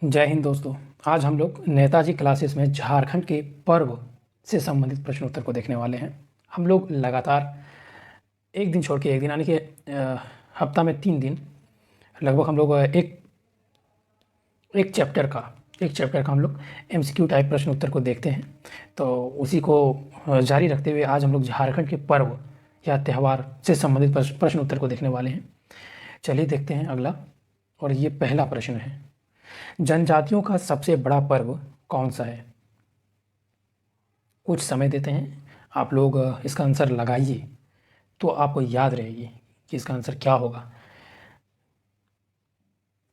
जय हिंद दोस्तों। आज हम लोग नेताजी क्लासेस में झारखंड के पर्व से संबंधित प्रश्न उत्तर को देखने वाले हैं। हम लोग लगातार एक दिन छोड़ के एक दिन यानी कि हफ्ता में 3 दिन लगभग हम लोग एक चैप्टर का हम लोग एमसीक्यू टाइप प्रश्न उत्तर को देखते हैं। तो उसी को जारी रखते हुए आज हम लोग झारखंड के पर्व या त्यौहार से संबंधित प्रश्न उत्तर को देखने वाले हैं। चलिए देखते हैं अगला। और ये पहला प्रश्न है, जनजातियों का सबसे बड़ा पर्व कौन सा है? कुछ समय देते हैं, आप लोग इसका आंसर लगाइए तो आपको याद रहेगी कि इसका आंसर क्या होगा।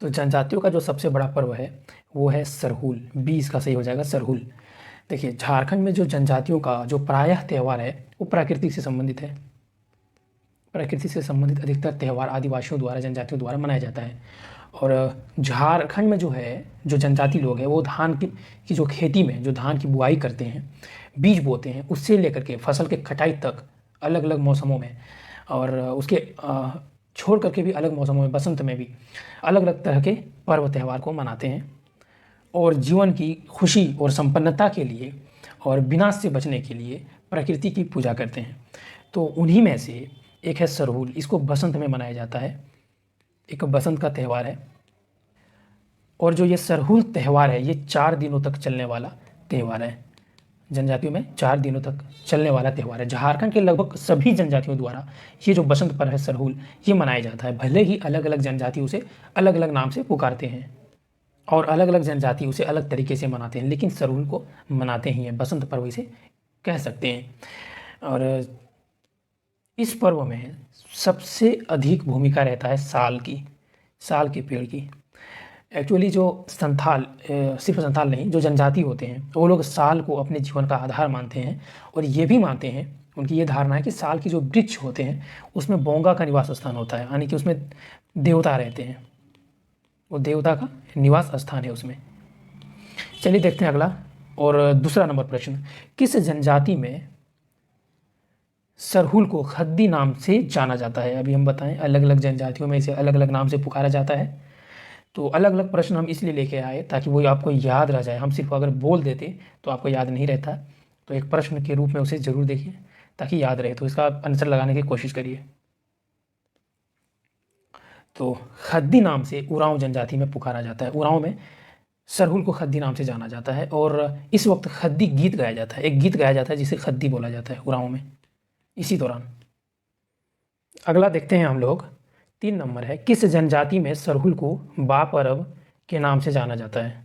तो जनजातियों का जो सबसे बड़ा पर्व है वो है सरहुल। बी इसका सही हो जाएगा, सरहुल। देखिए, झारखंड में जो जनजातियों का जो प्रायः त्यौहार है वो प्रकृति से संबंधित है। प्रकृति से संबंधित अधिकतर त्यौहार आदिवासियों द्वारा, जनजातियों द्वारा मनाया जाता है। और झारखंड में जो है, जो जनजाति लोग हैं वो धान की जो खेती में जो धान की बुआई करते हैं, बीज बोते हैं, उससे लेकर के फसल के कटाई तक अलग अलग मौसमों में और उसके छोड़ करके भी अलग मौसमों में, बसंत में भी अलग अलग तरह के पर्व त्यौहार को मनाते हैं। और जीवन की खुशी और संपन्नता के लिए और विनाश से बचने के लिए प्रकृति की पूजा करते हैं। तो उन्हीं में से एक है सरहुल। इसको बसंत में मनाया जाता है, एक बसंत का त्यौहार है। और जो ये सरहुल त्यौहार है ये 4 दिनों तक चलने वाला त्यौहार है। जनजातियों में 4 दिनों तक चलने वाला त्यौहार है। झारखंड के लगभग सभी जनजातियों द्वारा ये जो बसंत पर्व है सरहुल, ये मनाया जाता है। भले ही अलग अलग जनजाति उसे अलग अलग नाम से पुकारते हैं और अलग अलग जनजाति उसे अलग तरीके से मनाते हैं, लेकिन सरहुल को मनाते ही हैं, बसंत पर्व इसे कह सकते हैं। और इस पर्व में सबसे अधिक भूमिका रहता है साल के पेड़ की। एक्चुअली जो संथाल, सिर्फ संथाल नहीं, जो जनजाति होते हैं वो लोग साल को अपने जीवन का आधार मानते हैं। और ये भी मानते हैं, उनकी ये धारणा है कि साल के जो वृक्ष होते हैं उसमें बोंगा का निवास स्थान होता है, यानी कि उसमें देवता रहते हैं, वो देवता का निवास स्थान है उसमें। चलिए देखते हैं अगला और दूसरा नंबर प्रश्न, किस जनजाति में सरहुल को खद्दी नाम से जाना जाता है? अभी हम बताएं, अलग अलग जनजातियों में इसे अलग अलग नाम से पुकारा जाता है। तो अलग अलग प्रश्न हम इसलिए लेके आए ताकि वो आपको याद रह जाए। हम सिर्फ अगर बोल देते तो आपको याद नहीं रहता, तो एक प्रश्न के रूप में उसे ज़रूर देखिए ताकि याद रहे। तो इसका आंसर लगाने की कोशिश करिए। तो खद्दी नाम से उरांव जनजाति में पुकारा जाता है। उरांव में सरहुल को खद्दी नाम से जाना जाता है और इस वक्त खद्दी गीत गाया जाता है। एक गीत गाया जाता है जिसे खद्दी बोला जाता है उरांव में इसी दौरान। अगला देखते हैं हम लोग, 3 नंबर है, किस जनजाति में सरहुल को बा पर्व के नाम से जाना जाता है?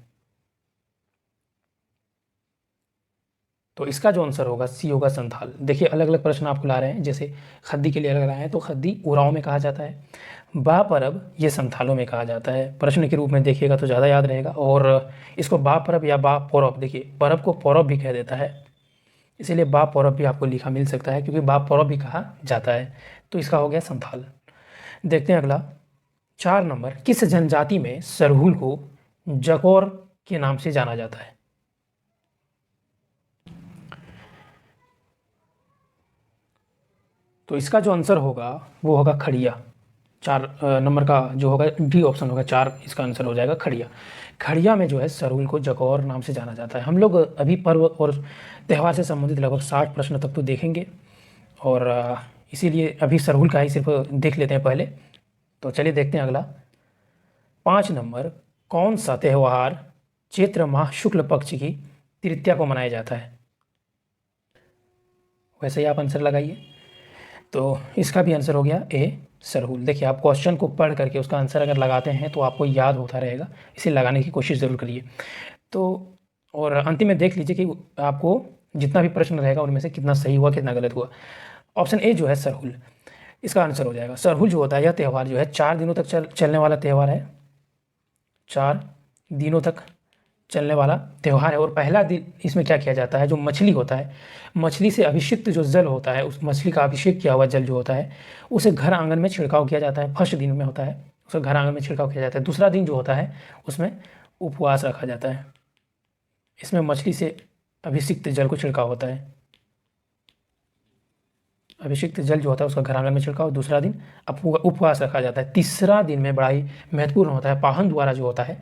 तो इसका जो आंसर होगा सी होगा, संथाल। देखिए, अलग अलग प्रश्न आपको ला रहे हैं, जैसे खद्दी के लिए अलग लाए हैं, तो खद्दी उरांव में कहा जाता है, बा पर्व ये संथालों में कहा जाता है। प्रश्न के रूप में देखिएगा तो ज़्यादा याद रहेगा। और इसको बा पर्व या बा पौरव, देखिए पर्व को पौरव भी कह देता है, इसीलिए बा पौरव भी आपको लिखा मिल सकता है, क्योंकि बा पौरव भी कहा जाता है। तो इसका हो गया संथाल। देखते हैं अगला, 4 नंबर, किस जनजाति में सरहुल को जगौर के नाम से जाना जाता है? तो इसका जो आंसर होगा वो होगा खड़िया। 4 नंबर का जो होगा डी ऑप्शन होगा, 4 इसका आंसर हो जाएगा, खड़िया। खड़िया में जो है सरहुल को जगौर नाम से जाना जाता है। हम लोग अभी पर्व और त्यौहार से संबंधित लगभग 60 प्रश्न तक तो देखेंगे और इसीलिए अभी सरहुल का ही सिर्फ देख लेते हैं पहले। तो चलिए देखते हैं अगला, 5 नंबर, कौन सा त्यौहार चैत्र माह शुक्ल पक्ष की तृतीया को मनाया जाता है? वैसे ही आप आंसर लगाइए। तो इसका भी आंसर हो गया ए, सरहुल। देखिए, आप क्वेश्चन को पढ़ करके उसका आंसर अगर लगाते हैं तो आपको याद होता रहेगा, इसे लगाने की कोशिश ज़रूर करिए। तो और अंतिम में देख लीजिए कि आपको जितना भी प्रश्न रहेगा उनमें से कितना सही हुआ, कितना गलत हुआ। ऑप्शन ए जो है सरहुल, इसका आंसर हो जाएगा। सरहुल जो होता है, यह त्यौहार जो है 4 दिनों तक चलने वाला त्यौहार है। 4 दिनों तक चलने वाला त्यौहार है। और पहला दिन इसमें क्या किया जाता है, जो मछली होता है, मछली से अभिषिक्त जो जल होता है, उस मछली का अभिषेक किया हुआ जल जो होता है उसे घर आंगन में छिड़काव किया जाता है। फर्स्ट दिन में होता है, उसे घर आंगन में छिड़काव किया जाता है। दूसरा दिन जो होता है उसमें उपवास रखा जाता है, इसमें मछली से अभिषिक्त जल को छिड़काव होता है। अभिषिक्त जल जो होता है उसका घर आंगन में छिड़काव। दूसरा दिन उपवास रखा जाता है। तीसरा दिन में बड़ा ही महत्वपूर्ण होता है, पाहन द्वारा जो होता है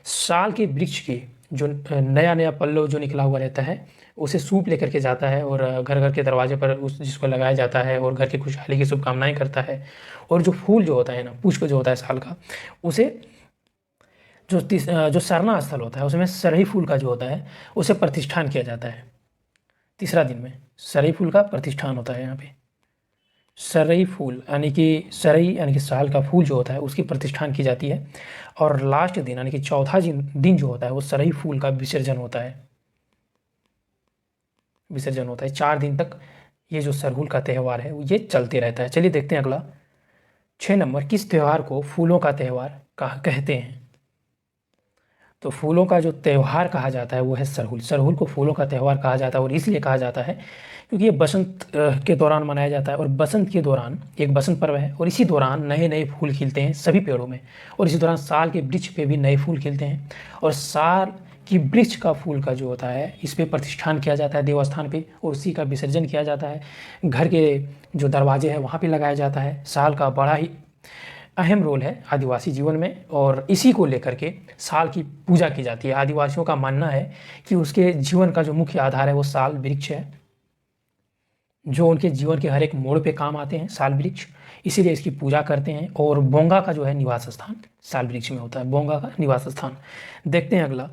साल के वृक्ष के जो नया नया पल्लव जो निकला हुआ रहता है उसे सूप लेकर के जाता है और घर घर के दरवाजे पर उस जिसको लगाया जाता है और घर की खुशहाली की शुभकामनाएं करता है। और जो फूल जो होता है ना, पुष्प जो होता है साल का, उसे जो सरना स्थल होता है उसमें सरही फूल का जो होता है उसे प्रतिष्ठान किया जाता है। तीसरा दिन में सरई फूल का प्रतिष्ठान होता है। यहाँ पे सरई फूल यानी कि सरई यानी कि साल का फूल जो होता है उसकी प्रतिष्ठान की जाती है। और लास्ट दिन यानी कि चौथा दिन जो होता है वो सरई फूल का विसर्जन होता है। 4 दिन तक ये जो सरहुल का त्यौहार है ये चलते रहता है। चलिए देखते हैं अगला 6 नंबर, किस त्यौहार को फूलों का त्यौहार कहते हैं? तो फूलों का जो त्यौहार कहा जाता है वो है सरहुल। सरहुल को फूलों का त्यौहार कहा जाता है और इसलिए कहा जाता है क्योंकि ये बसंत के दौरान मनाया जाता है। और बसंत के दौरान एक बसंत पर्व है और इसी दौरान नए नए फूल खिलते हैं सभी पेड़ों में। और इसी दौरान साल के वृक्ष पे भी नए फूल खिलते हैं और साल की वृक्ष का फूल का जो होता है इस पे प्रतिष्ठान किया जाता है देवस्थान पे और उसी का विसर्जन किया जाता है। घर के जो दरवाजे हैं वहाँ पे लगाया जाता है। साल का बड़ा ही अहम रोल है आदिवासी जीवन में और इसी को लेकर के साल की पूजा की जाती है। आदिवासियों का मानना है कि उसके जीवन का जो मुख्य आधार है वो साल वृक्ष है, जो उनके जीवन के हर एक मोड़ पे काम आते हैं साल वृक्ष, इसीलिए इसकी पूजा करते हैं। और बोंगा का जो है निवास स्थान साल वृक्ष में होता है, बोंगा का निवास स्थान। देखते हैं अगला,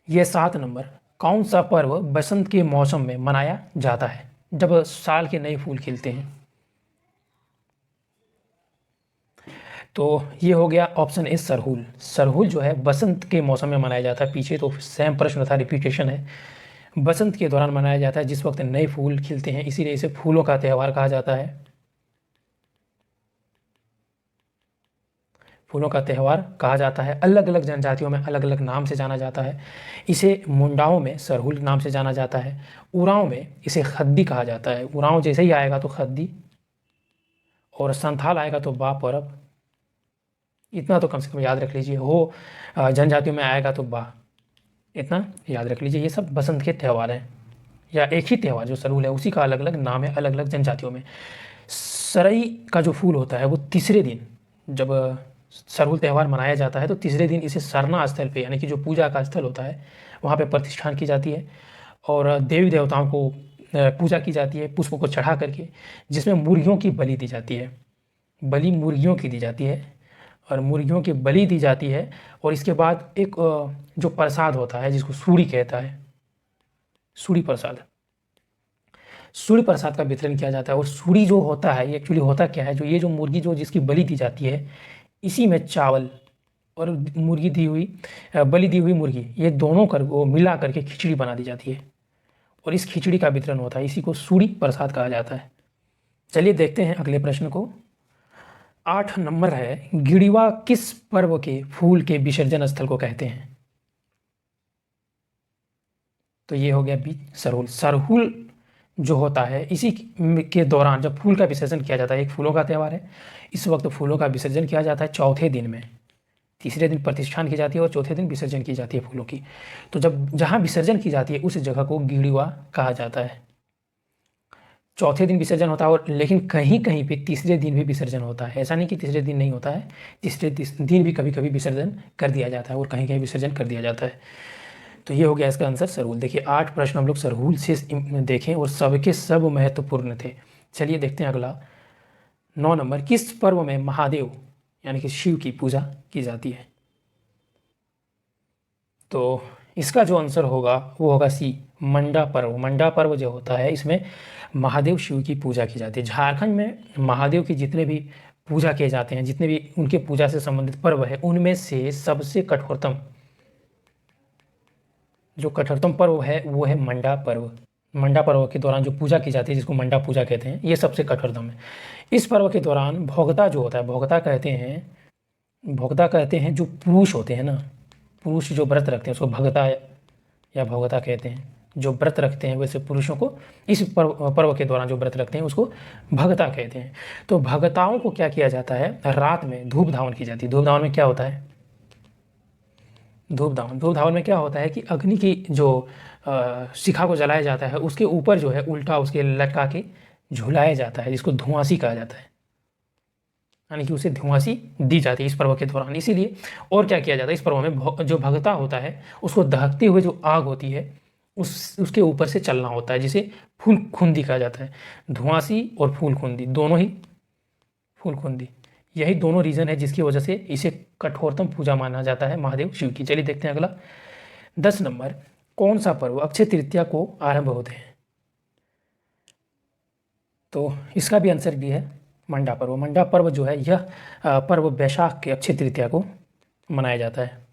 ये 7 नंबर, कौन सा पर्व बसंत के मौसम में मनाया जाता है जब साल के नए फूल खिलते हैं? तो ये हो गया ऑप्शन ए सरहुल। सरहुल जो है बसंत के मौसम में मनाया जाता है। पीछे तो सेम प्रश्न था, रिपीटेशन है। बसंत के दौरान मनाया जाता है जिस वक्त नए फूल खिलते हैं, इसीलिए इसे फूलों का त्यौहार कहा जाता है। फूलों का त्यौहार कहा जाता है। अलग अलग जनजातियों में अलग अलग नाम से जाना जाता है। इसे मुंडाओं में सरहुल नाम से जाना जाता है। उरांव में इसे खद्दी कहा जाता है। उरांव जैसे ही आएगा तो खद्दी, और संथाल आएगा तो बा परब। इतना तो कम से कम याद रख लीजिए। हो जनजातियों में आएगा तो बा, इतना याद रख लीजिए। ये सब बसंत के त्यौहार हैं, या एक ही त्यौहार जो सरहुल है उसी का अलग अलग नाम है अलग अलग जनजातियों में। सरई का जो फूल होता है वो तीसरे दिन, जब सरहुल त्यौहार मनाया जाता है तो तीसरे दिन इसे सरना स्थल पे यानी कि जो पूजा का स्थल होता है वहाँ पे प्रतिष्ठान की जाती है और देवी देवताओं को पूजा की जाती है पुष्पों को चढ़ा करके, जिसमें मुर्गियों की बलि दी जाती है। बलि मुर्गियों की दी जाती है और मुर्गियों की बलि दी जाती है। और इसके बाद एक जो प्रसाद होता है जिसको सूड़ी कहता है, सूड़ी प्रसाद, सूड़ी प्रसाद का वितरण किया जाता है। और सूड़ी जो होता है ये एक्चुअली होता क्या है, जो ये जो मुर्गी जो जिसकी बलि दी जाती है इसी में चावल और मुर्गी दी हुई बलि दी हुई मुर्गी ये दोनों कर वो मिला करके खिचड़ी बना दी जाती है और इस खिचड़ी का वितरण होता है। इसी को सूड़ी प्रसाद कहा जाता है। चलिए देखते हैं अगले प्रश्न को। 8 नंबर है, गिड़िवा किस पर्व के फूल के विसर्जन स्थल को कहते हैं? तो ये हो गया बी सरहुल। सरहुल जो होता है इसी के दौरान जब फूल का विसर्जन किया जाता है, एक फूलों का त्यौहार है, इस वक्त फूलों का विसर्जन किया जाता है चौथे दिन में। तीसरे दिन प्रतिष्ठान की जाती है और चौथे दिन विसर्जन की जाती है फूलों की। तो जब जहाँ विसर्जन की जाती है उस जगह को गिड़िवा कहा जाता है। चौथे दिन विसर्जन होता है और लेकिन कहीं कहीं पे तीसरे दिन भी विसर्जन होता है। ऐसा नहीं कि तीसरे दिन नहीं होता है, तीसरे दिन भी कभी कभी विसर्जन कर दिया जाता है और कहीं कहीं विसर्जन कर दिया जाता है। तो ये हो गया इसका आंसर सरहुल। देखिए 8 प्रश्न हम लोग सरहुल से देखें और सबके सब महत्वपूर्ण थे। चलिए देखते हैं अगला 9 नंबर, किस पर्व में महादेव यानी कि शिव की पूजा की जाती है? तो इसका जो आंसर होगा वो होगा सी मंडा पर्व। मंडा पर्व जो होता है इसमें महादेव शिव की पूजा की जाती है। झारखंड में महादेव की जितने भी पूजा किए जाते हैं, जितने भी उनके पूजा से संबंधित पर्व है, उनमें से सबसे कठोरतम जो कठोरतम पर्व है वो है मंडा पर्व। मंडा पर्व के दौरान जो पूजा की जाती है जिसको मंडा पूजा कहते हैं, ये सबसे कठोरतम है। इस पर्व के दौरान भोगता जो होता है, भोगता कहते हैं जो पुरुष होते हैं ना, पुरुष जो व्रत रखते हैं उसको भगता या भोगता कहते हैं। जो व्रत रखते हैं वैसे पुरुषों को इस पर्व के दौरान जो व्रत रखते हैं उसको भगता कहते हैं। तो भगताओं को क्या किया जाता है, रात में धूप धावन की जाती है। धूप धावन में क्या होता है, धूप धावन में क्या होता है कि अग्नि की जो शिखा को जलाया जाता है उसके ऊपर जो है उल्टा उसके लटका के झुलाया जाता है, जिसको धुआंसी कहा जाता है, यानी कि उसे धुआंसी दी जाती है इस पर्व के दौरान। इसीलिए और क्या किया जाता है इस पर्व में, जो भगता होता है उसको दहकते हुए जो आग होती है उसके ऊपर से चलना होता है, जिसे फूलखुंदी कहा जाता है। धुआंसी और फूलखुंदी दोनों ही, फूलखुंदी, यही दोनों रीज़न है जिसकी वजह से इसे कठोरतम पूजा माना जाता है महादेव शिव की। चलिए देखते हैं अगला 10 नंबर, कौन सा पर्व अक्षय तृतीया को आरंभ होते हैं? तो इसका भी आंसर भी है मंडा पर्व। मंडा पर्व जो है यह पर्व वैशाख के अक्षय तृतीया को मनाया जाता है।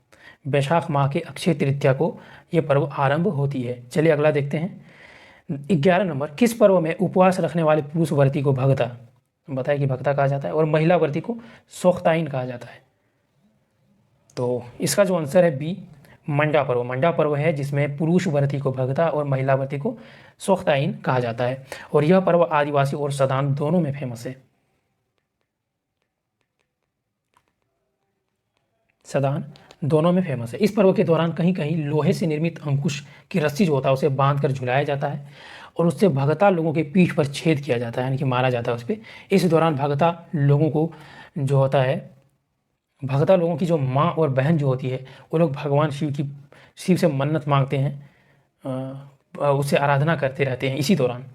वैशाख माह के अक्षय तृतीया को यह पर्व आरंभ होती है। चलिए अगला देखते हैं 11 नंबर, किस पर्व में उपवास रखने वाले पुरुष व्रती को भगता, बताया कि भगता कहा जाता है, और महिला व्रती को सोख्ताइन कहा जाता है? तो इसका जो आंसर है बी, मंडा पर्व। मंडा पर्व है जिसमें पुरुष व्रती को भगता और महिला व्रती को सोख्ताइन कहा जाता है, और यह पर्व आदिवासी और सदान दोनों में फेमस है। सदान दोनों में फेमस है। इस पर्व के दौरान कहीं कहीं लोहे से निर्मित अंकुश की रस्सी जो होता है उसे बांध कर झुलाया जाता है और उससे भगता लोगों के पीठ पर छेद किया जाता है, यानी कि मारा जाता है उस पर। इस दौरान भगता लोगों को जो होता है, भगता लोगों की जो माँ और बहन जो होती है वो लोग भगवान शिव से मन्नत मांगते हैं, उससे आराधना करते रहते हैं इसी दौरान।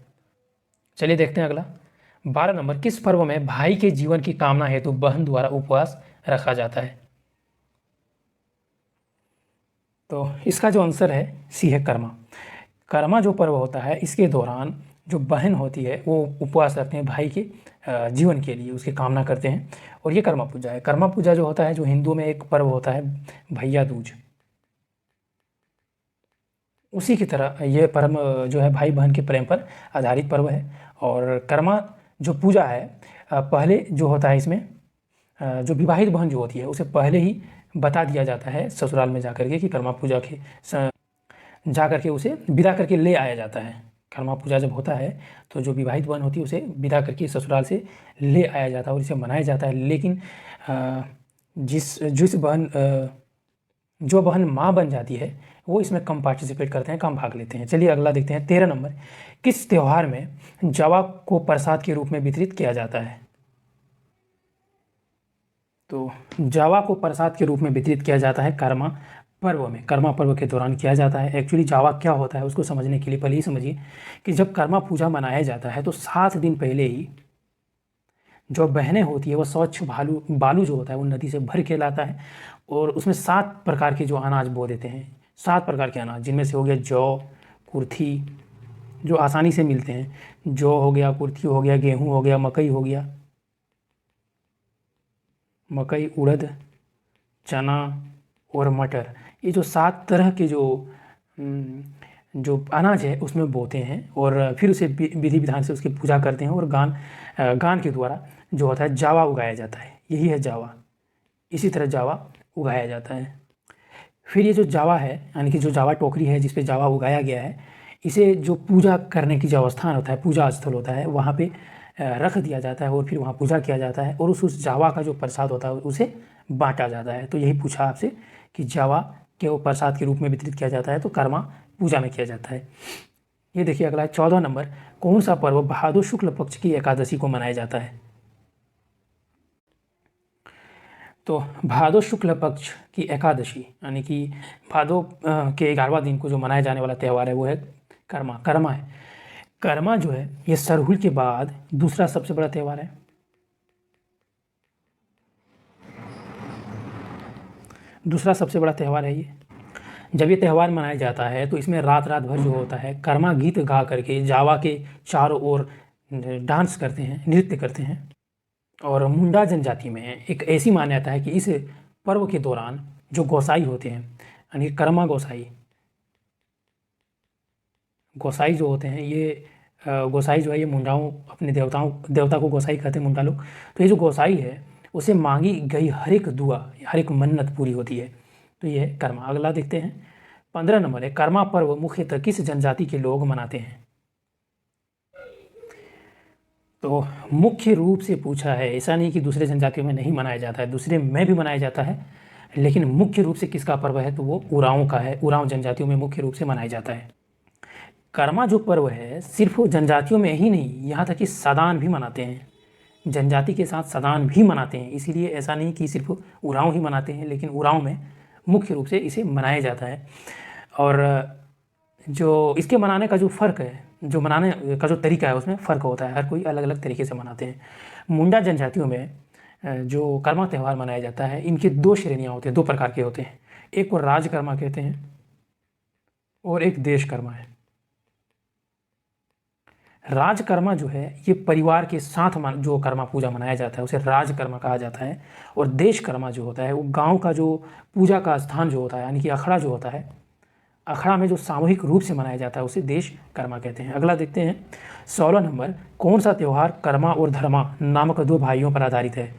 चलिए देखते हैं अगला 12 नंबर, किस पर्व में भाई के जीवन की कामना हेतु बहन द्वारा उपवास रखा जाता है? तो इसका जो आंसर है सी है कर्मा। कर्मा जो पर्व होता है इसके दौरान जो बहन होती है वो उपवास रखते हैं भाई के जीवन के लिए, उसकी कामना करते हैं, और ये कर्मा पूजा है। कर्मा पूजा जो होता है, जो हिंदुओं में एक पर्व होता है भैया दूज, उसी की तरह ये पर्व जो है भाई बहन के प्रेम पर आधारित पर्व है। और कर्मा जो पूजा है पहले जो होता है इसमें जो विवाहित बहन जो होती है उसे पहले ही बता दिया जाता है ससुराल में जाकर के कि कर्मा पूजा के जा करके उसे विदा करके ले आया जाता है। कर्मा पूजा जब होता है तो जो विवाहित बहन होती है उसे विदा करके ससुराल से ले आया जाता है और इसे मनाया जाता है। लेकिन जिस बहन जो बहन माँ बन जाती है वो इसमें कम पार्टिसिपेट करते हैं, कम भाग लेते हैं। चलिए अगला देखते हैं 13 नंबर, किस त्यौहार में जावा को प्रसाद के रूप में वितरित किया जाता है? तो जावा को प्रसाद के रूप में वितरित किया जाता है कर्मा पर्व में। कर्मा पर्व के दौरान किया जाता है। एक्चुअली जावा क्या होता है उसको समझने के लिए पहले ही समझिए कि जब कर्मा पूजा मनाया जाता है तो 7 दिन पहले ही जो बहनें होती है वो स्वच्छ बालू जो होता है वो नदी से भर के लाता है और उसमें 7 प्रकार के जो अनाज बो देते हैं, 7 प्रकार के अनाज, जिनमें से हो गया जौ, कुर्थी जो आसानी से मिलते हैं, जौ हो गया, कुर्थी हो गया, गेहूँ हो गया, मकई हो गया, मकई, उड़द, चना और मटर। ये जो 7 तरह के जो अनाज है उसमें बोते हैं और फिर उसे विधि विधान से उसकी पूजा करते हैं और गान के द्वारा जो होता है जावा उगाया जाता है। यही है जावा, इसी तरह जावा उगाया जाता है। फिर ये जो जावा है, यानी कि जो जावा टोकरी है जिस पे जावा उगाया गया है, इसे जो पूजा करने की जो स्थान होता है, पूजा स्थल होता है, वहाँ पे रख दिया जाता है और फिर वहाँ पूजा किया जाता है और उस जावा का जो प्रसाद होता है उसे बांटा जाता है। तो यही पूछा आपसे कि जावा के वो प्रसाद के रूप में वितरित किया जाता है तो कर्मा पूजा में किया जाता है। ये देखिए अगला 14 नंबर, कौन सा पर्व भादो शुक्ल पक्ष की एकादशी को मनाया जाता है? तो भादो शुक्ल पक्ष की एकादशी यानी कि भादो के 11वां दिन को जो मनाया जाने वाला त्यौहार है वो है कर्मा है। कर्मा जो है ये सरहुल के बाद दूसरा सबसे बड़ा त्यौहार है। दूसरा सबसे बड़ा त्यौहार है ये। जब ये त्यौहार मनाया जाता है तो इसमें रात भर जो होता है कर्मा गीत गा करके जावा के चारों ओर डांस करते हैं, नृत्य करते हैं। और मुंडा जनजाति में एक ऐसी मान्यता है कि इस पर्व के दौरान जो गोसाई होते हैं, यानी कर्मा गोसाई जो होते हैं, ये गोसाई जो है ये मुंडाओं अपने देवता को गोसाई कहते हैं मुंडा लोग। तो ये जो गोसाई है उसे मांगी गई हर एक दुआ, हर एक मन्नत पूरी होती है। तो ये है कर्मा। अगला देखते हैं 15 नंबर है, कर्मा पर्व मुख्यतः किस जनजाति के लोग मनाते हैं? तो मुख्य रूप से पूछा है, ऐसा नहीं कि दूसरे जनजातियों में नहीं मनाया जाता है, दूसरे में भी मनाया जाता है, लेकिन मुख्य रूप से किसका पर्व है तो वो उरांव का है। उरांव जनजातियों में मुख्य रूप से मनाया जाता है। कर्मा जो पर्व है सिर्फ जनजातियों में ही नहीं, यहाँ तक कि सादान भी मनाते हैं, जनजाति के साथ सादान भी मनाते हैं। इसीलिए ऐसा नहीं कि सिर्फ उरांव ही मनाते हैं, लेकिन उरांव में मुख्य रूप से इसे मनाया जाता है। और जो इसके मनाने का जो फ़र्क है, जो मनाने का जो तरीका है उसमें फ़र्क होता है, हर कोई अलग अलग तरीके से मनाते हैं। मुंडा जनजातियों में जो कर्मा त्यौहार मनाया जाता है, इनकी दो श्रेणियाँ होती हैं, दो प्रकार के होते हैं। एक को राजकर्मा कहते हैं और एक देशकर्मा है। राजकर्मा जो है ये परिवार के साथ जो कर्मा पूजा मनाया जाता है उसे राजकर्मा कहा जाता है। और देशकर्मा जो होता है वो गांव का जो पूजा का स्थान जो होता है, यानी कि अखड़ा जो होता है, अखड़ा में जो सामूहिक रूप से मनाया जाता है उसे देशकर्मा कहते हैं। अगला देखते हैं 16 नंबर, कौन सा त्यौहार कर्मा और धर्मा नामक दो भाइयों पर आधारित है?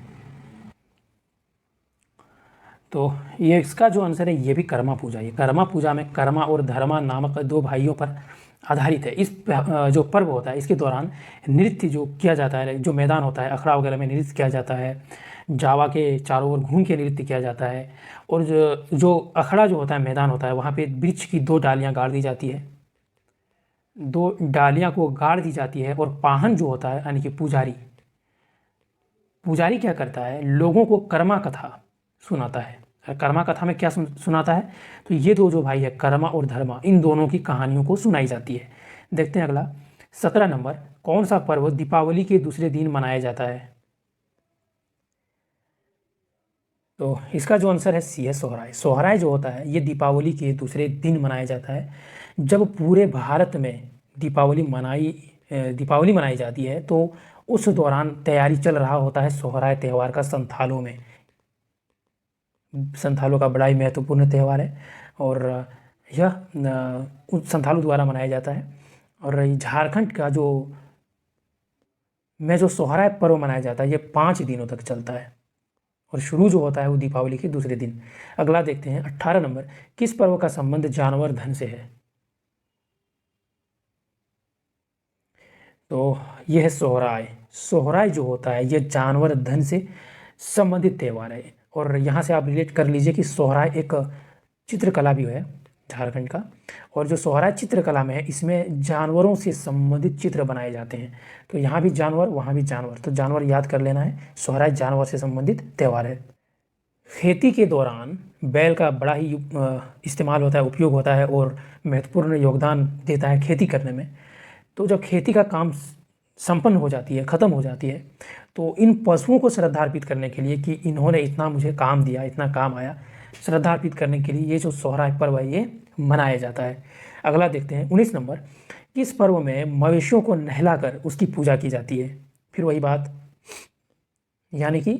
तो ये इसका जो आंसर है ये भी कर्मा पूजा। ये कर्मा पूजा में कर्मा और धर्मा नामक दो भाइयों पर आधारित है। इस जो पर्व होता है इसके दौरान नृत्य जो किया जाता है, जो मैदान होता है अखड़ा वगैरह में नृत्य किया जाता है, जावा के चारों ओर घूम के नृत्य किया जाता है। और जो अखड़ा जो होता है मैदान होता है वहाँ पे वृक्ष की दो डालियाँ गाड़ दी जाती है, दो डालियाँ को गाड़ दी जाती है। और पाहन जो होता है यानी कि पुजारी क्या करता है, लोगों को कर्मा कथा सुनाता है। कर्मा कथा में क्या सुनाता है? तो ये दो जो भाई है कर्मा और धर्मा, इन दोनों की कहानियों को सुनाई जाती है। देखते हैं अगला 17 नंबर, कौन सा पर्व दीपावली के दूसरे दिन मनाया जाता है? तो इसका जो आंसर है सी है सोहराय। सोहराय जो होता है ये दीपावली के दूसरे दिन मनाया जाता है। जब पूरे भारत में दीपावली मनाई जाती है तो उस दौरान तैयारी चल रहा होता है सोहराय त्यौहार का संथालों में। संथालों का बड़ा ही महत्वपूर्ण त्यौहार है और यह संथालों द्वारा मनाया जाता है। और झारखंड का जो सोहराय पर्व मनाया जाता है ये 5 दिनों तक चलता है और शुरू जो होता है वो दीपावली के दूसरे दिन। अगला देखते हैं 18 नंबर, किस पर्व का संबंध जानवर धन से है? तो ये है सोहराय। सोहराय जो होता है ये जानवर धन से संबंधित त्यौहार है। और यहाँ से आप रिलेट कर लीजिए कि सोहराय एक चित्रकला भी है झारखंड का, और जो सोहराय चित्रकला में है इसमें जानवरों से संबंधित चित्र बनाए जाते हैं। तो यहाँ भी जानवर, वहाँ भी जानवर, तो जानवर याद कर लेना है। सोहराय जानवर से संबंधित त्यौहार है। खेती के दौरान बैल का बड़ा ही इस्तेमाल होता है, उपयोग होता है और महत्वपूर्ण योगदान देता है खेती करने में। तो जब खेती का काम संपन्न हो जाती है, ख़त्म हो जाती है, तो इन पशुओं को श्रद्धा अर्पित करने के लिए कि इन्होंने इतना मुझे काम दिया, इतना काम आया, श्रद्धा अर्पित करने के लिए ये जो सोहराय पर्व है ये मनाया जाता है। अगला देखते हैं 19 नंबर, किस पर्व में मवेशियों को नहलाकर उसकी पूजा की जाती है? फिर वही बात, यानी कि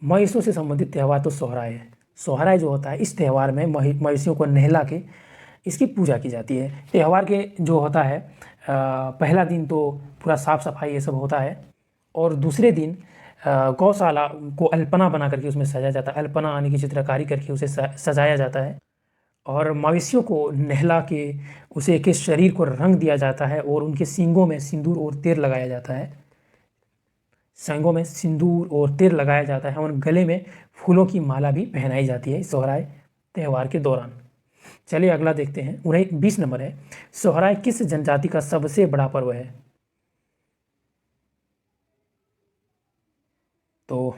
मवेशियों से संबंधित त्यौहार तो सोहराय है। सोहराय जो होता है इस त्यौहार में मवेशियों को नहला के इसकी पूजा की जाती है। त्यौहार के जो होता है पहला दिन तो पूरा साफ़ सफाई ये सब होता है और दूसरे दिन गौशाला को अल्पना बना करके उसमें सजाया जाता है। अल्पना यानी कि चित्रकारी करके उसे सजाया जाता है और मवेशियों को नहला के उसे के शरीर को रंग दिया जाता है और उनके सींगों में सिंदूर और तेल लगाया जाता है। सींगों में सिंदूर और तेल लगाया जाता है और गले में फूलों की माला भी पहनाई जाती है सोहराय त्यौहार के दौरान। चलिए अगला देखते हैं 20 नंबर है, सोहराय किस जनजाति का सबसे बड़ा पर्व है? तो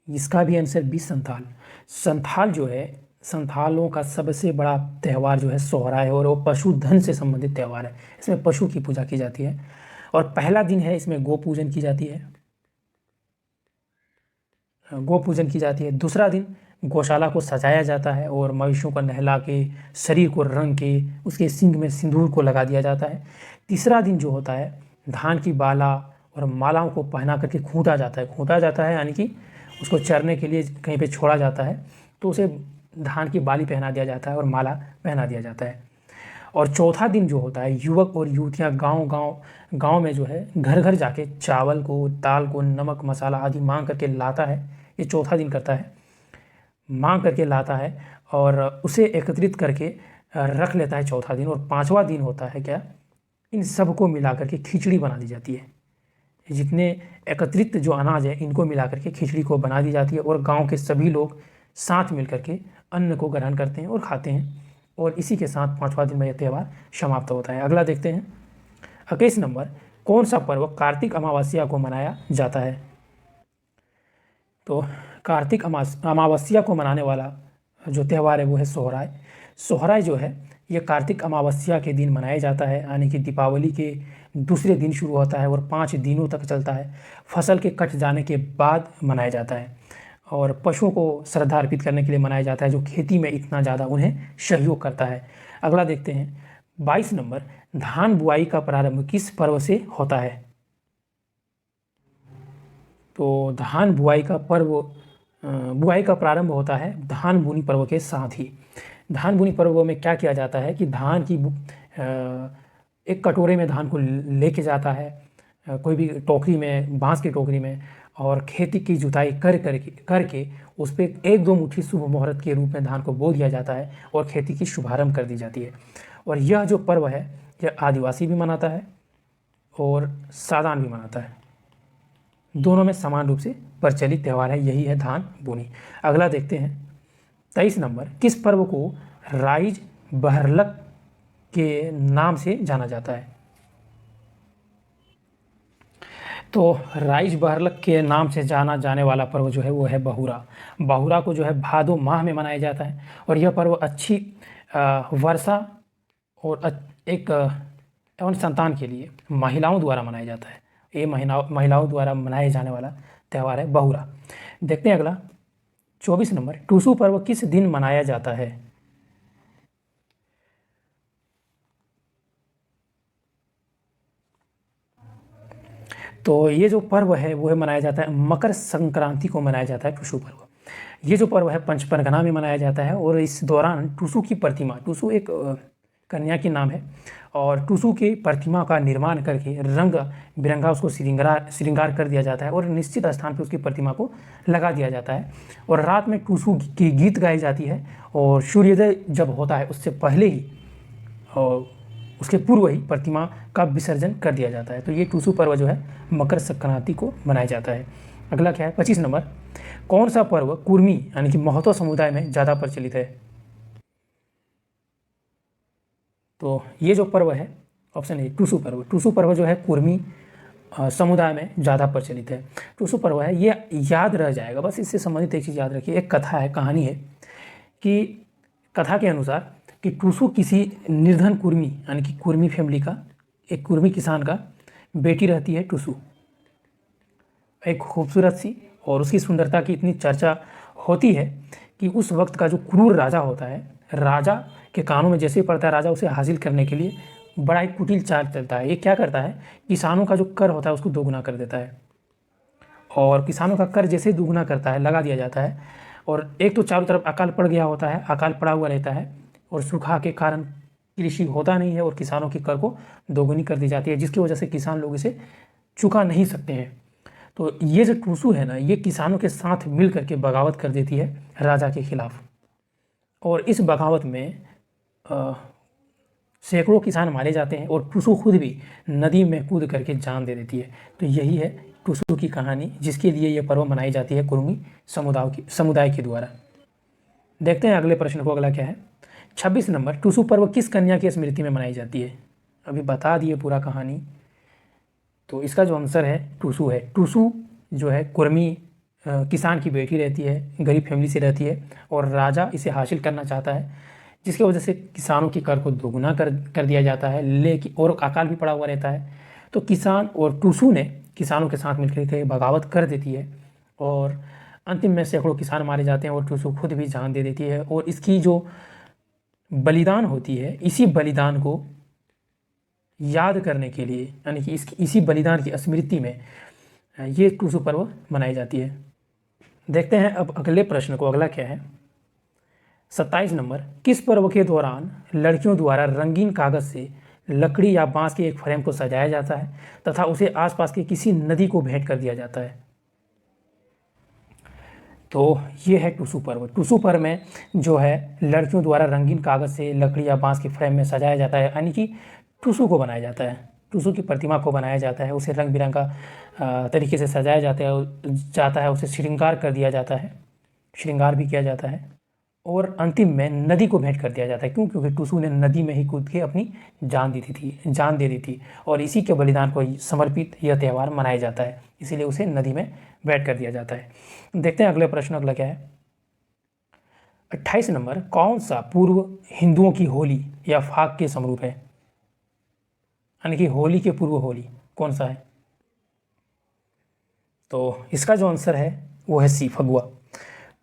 इसका भी आंसर बी संथाल। संथाल जो है, संथालों का सबसे बड़ा त्यौहार जो है सोहराय है और वो पशुधन से संबंधित त्यौहार है। इसमें पशु की पूजा की जाती है और पहला दिन है इसमें गो पूजन की जाती है, दूसरा दिन गौशाला को सजाया जाता है और मवेशियों को नहला के शरीर को रंग के उसके सींग में सिंदूर को लगा दिया जाता है। तीसरा दिन जो होता है धान की बाला और मालाओं को पहना करके खूंटा जाता है यानी कि उसको चरने के लिए कहीं पे छोड़ा जाता है तो उसे धान की बाली पहना दिया जाता है और माला पहना दिया जाता है। और चौथा दिन जो होता है युवक और युवतियाँ गांव में जो है घर घर जाके चावल को, दाल को, नमक मसाला आदि मांग करके लाता है। ये चौथा दिन करता है, मांग करके लाता है और उसे एकत्रित करके रख लेता है चौथा दिन। और पांचवा दिन होता है क्या, इन सबको मिला करके खिचड़ी बना दी जाती है। जितने एकत्रित जो अनाज है इनको मिला करके खिचड़ी को बना दी जाती है और गांव के सभी लोग साथ मिल करके अन्न को ग्रहण करते हैं और खाते हैं। और इसी के साथ 5वां दिन में यह त्यौहार समाप्त होता है। अगला देखते हैं 21 नंबर, कौन सा पर्व कार्तिक अमावस्या को मनाया जाता है? तो कार्तिक अमावस्या को मनाने वाला जो त्यौहार है वो है सोहराय। सोहराय जो है ये कार्तिक अमावस्या के दिन मनाया जाता है, यानी कि दीपावली के दूसरे दिन शुरू होता है और 5 दिनों तक चलता है। फसल के कट जाने के बाद मनाया जाता है और पशुओं को श्रद्धा अर्पित करने के लिए मनाया जाता है, जो खेती में इतना ज़्यादा उन्हें सहयोग करता है। अगला देखते हैं 22 नंबर, धान बुआई का प्रारंभ किस पर्व से होता है? तो धान बुआई का प्रारंभ होता है धान बुनी पर्व के साथ ही। धान बुनी पर्व में क्या किया जाता है कि धान की एक कटोरे में धान को लेके जाता है, कोई भी टोकरी में, बांस की टोकरी में, और खेती की जुताई करके उस पर 1-2 मुट्ठी शुभ मुहूर्त के रूप में धान को बो दिया जाता है और खेती की शुभारंभ कर दी जाती है। और यह जो पर्व है यह आदिवासी भी मनाता है और सादान भी मनाता है, दोनों में समान रूप से प्रचलित त्यौहार है, यही है धान बुनी। अगला देखते हैं 23 नंबर, किस पर्व को राइज बहरलक के नाम से जाना जाता है? तो राइज बहरलक के नाम से जाना जाने वाला पर्व जो है वो है बहुरा। बहुरा को जो है भादो माह में मनाया जाता है और यह पर्व अच्छी वर्षा और एक एवं संतान के लिए महिलाओं द्वारा मनाया जाता है। ये महिलाओं द्वारा मनाए जाने वाला त्यौहार है बहुरा। देखते हैं अगला 24 नंबर, टूसू पर्व किस दिन मनाया जाता है? तो ये जो पर्व है वो है मनाया जाता है मकर संक्रांति को मनाया जाता है टूसू पर्व। ये जो पर्व है पंचपरगना में मनाया जाता है और इस दौरान टूसू की प्रतिमा, टूसू एक कन्या की नाम है, और टूसू की प्रतिमा का निर्माण करके रंग बिरंगा उसको श्रृंगार कर दिया जाता है और निश्चित स्थान पर उसकी प्रतिमा को लगा दिया जाता है और रात में टूसू की गीत गाई जाती है और सूर्योदय जब होता है उससे पहले ही और उसके पूर्व ही प्रतिमा का विसर्जन कर दिया जाता है। तो ये टूसू पर्व जो है मकर संक्रांति को मनाया जाता है। अगला क्या है 25 नंबर, कौन सा पर्व कुर्मी यानी कि महतो समुदाय में ज़्यादा प्रचलित है? तो ये जो पर्व है ऑप्शन ए टूसू पर्व। टूसू पर्व जो है कुर्मी समुदाय में ज़्यादा प्रचलित है। टूसू पर्व है ये याद रह जाएगा, बस इससे संबंधित एक चीज़ याद रखिए। एक कथा है, कहानी है कि कथा के अनुसार कि टूसू किसी निर्धन कुर्मी यानी कि कुर्मी फैमिली का, एक कुर्मी किसान का बेटी रहती है टूसू, एक खूबसूरत सी, और उसकी सुंदरता की इतनी चर्चा होती है कि उस वक्त का जो क्रूर राजा होता है, राजा के कानों में जैसे ही पड़ता है राजा उसे हासिल करने के लिए बड़ा ही कुटिल चाल चलता है। ये क्या करता है, किसानों का जो कर होता है उसको दोगुना कर देता है और किसानों का कर जैसे ही दोगुना करता है लगा दिया जाता है। और एक तो चारों तरफ अकाल पड़ गया होता है, अकाल पड़ा हुआ रहता है और सूखा के कारण कृषि होता नहीं है और किसानों की कर को दोगुनी कर दी जाती है, जिसकी वजह से किसान लोग इसे चुका नहीं सकते हैं। तो ये जो टूसू है ना, ये किसानों के साथ मिल करके बगावत कर देती है राजा के खिलाफ और इस बगावत में सैकड़ों किसान मारे जाते हैं और टूसू खुद भी नदी में कूद करके जान दे देती है। तो यही है टूसू की कहानी, जिसके लिए ये पर्व मनाई जाती है कुर्मी समुदाय के द्वारा। देखते हैं अगले प्रश्न को। अगला क्या है 26 नंबर, टूसू पर्व किस कन्या की स्मृति में मनाई जाती है? अभी बता दिए पूरा कहानी, तो इसका जो आंसर है टूसू है। टूसू जो है कुर्मी किसान की बेटी रहती है, गरीब फैमिली से रहती है और राजा इसे हासिल करना चाहता है, जिसकी वजह से किसानों की कर को दोगुना कर दिया जाता है, लेकिन और अकाल भी पड़ा हुआ रहता है। तो किसान और टूसू ने किसानों के साथ मिलकर के बगावत कर देती है और अंतिम में सैकड़ों किसान मारे जाते हैं और टूसू खुद भी जान दे देती है। और इसकी जो बलिदान होती है, इसी बलिदान को याद करने के लिए, यानी कि इसी बलिदान की स्मृति में ये टूसू पर्व मनाई जाती है। देखते हैं अब अगले प्रश्न को। अगला क्या है 27 नंबर, किस पर्व के दौरान लड़कियों द्वारा रंगीन कागज से लकड़ी या बांस के एक फ्रेम को सजाया जाता है तथा उसे आसपास के किसी नदी को भेंट कर दिया जाता है? तो ये है टूसू पर्व। टूसू पर्व में जो है लड़कियों द्वारा रंगीन कागज से लकड़ी या बांस के फ्रेम में सजाया जाता है, यानी कि टूसू को बनाया जाता है, टूसू की प्रतिमा को बनाया जाता है, उसे रंग बिरंगा तरीके से सजाया जाता है, उसे श्रृंगार कर दिया जाता है, श्रृंगार भी किया जाता है और अंतिम में नदी को भेंट कर दिया जाता है। क्यों? क्योंकि टुसू ने नदी में ही कूद के अपनी जान दे दी थी और इसी के बलिदान को समर्पित यह त्यौहार मनाया जाता है, इसीलिए उसे नदी में भेंट कर दिया जाता है। देखते हैं अगले प्रश्न, अगला क्या है। 28 नंबर, कौन सा पूर्व हिंदुओं की होली या फाग के समरूप है? यानी कि होली के पूर्व होली कौन सा है? तो इसका जो आंसर है वो है सी, फगुआ।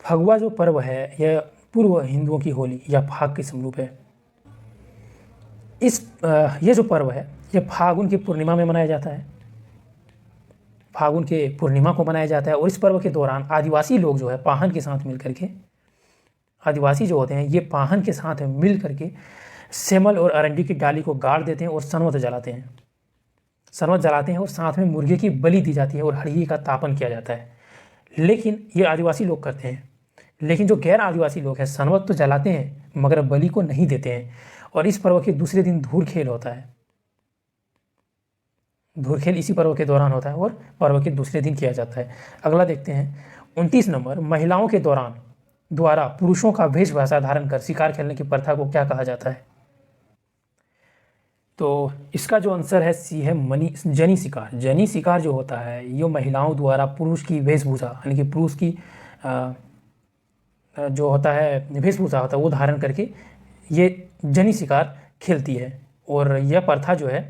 फगुआ जो पर्व है यह पूर्व हिंदुओं की होली या फाग के समरूप है। ये जो पर्व है ये फागुन की पूर्णिमा में मनाया जाता है, फागुन के पूर्णिमा को मनाया जाता है। और इस पर्व के दौरान आदिवासी लोग जो है पाहन के साथ मिल करके, आदिवासी जो होते हैं ये पाहन के साथ मिल करके सेमल और अरंडी की डाली को गाड़ देते हैं और सनवत जलाते हैं, और साथ में मुर्गे की बलि दी जाती है और हड़िये का तापन किया जाता है। लेकिन ये आदिवासी लोग करते हैं, लेकिन जो गैर आदिवासी लोग हैं सनवत तो जलाते हैं मगर बलि को नहीं देते हैं। और इस पर्व के दूसरे दिन धूर खेल होता है, धूर खेल इसी पर्व के दौरान होता है और पर्व के दूसरे दिन किया जाता है। अगला देखते हैं 29 नंबर, महिलाओं के द्वारा पुरुषों का वेशभूषा धारण कर शिकार खेलने की प्रथा को क्या कहा जाता है? तो इसका जो आंसर है सी है जनी शिकार। जनी शिकार जो होता है ये महिलाओं द्वारा पुरुष की वेशभूषा यानी कि पुरुष की जो होता है वेशभूषा होता है वो धारण करके ये जनी शिकार खेलती है। और यह प्रथा जो है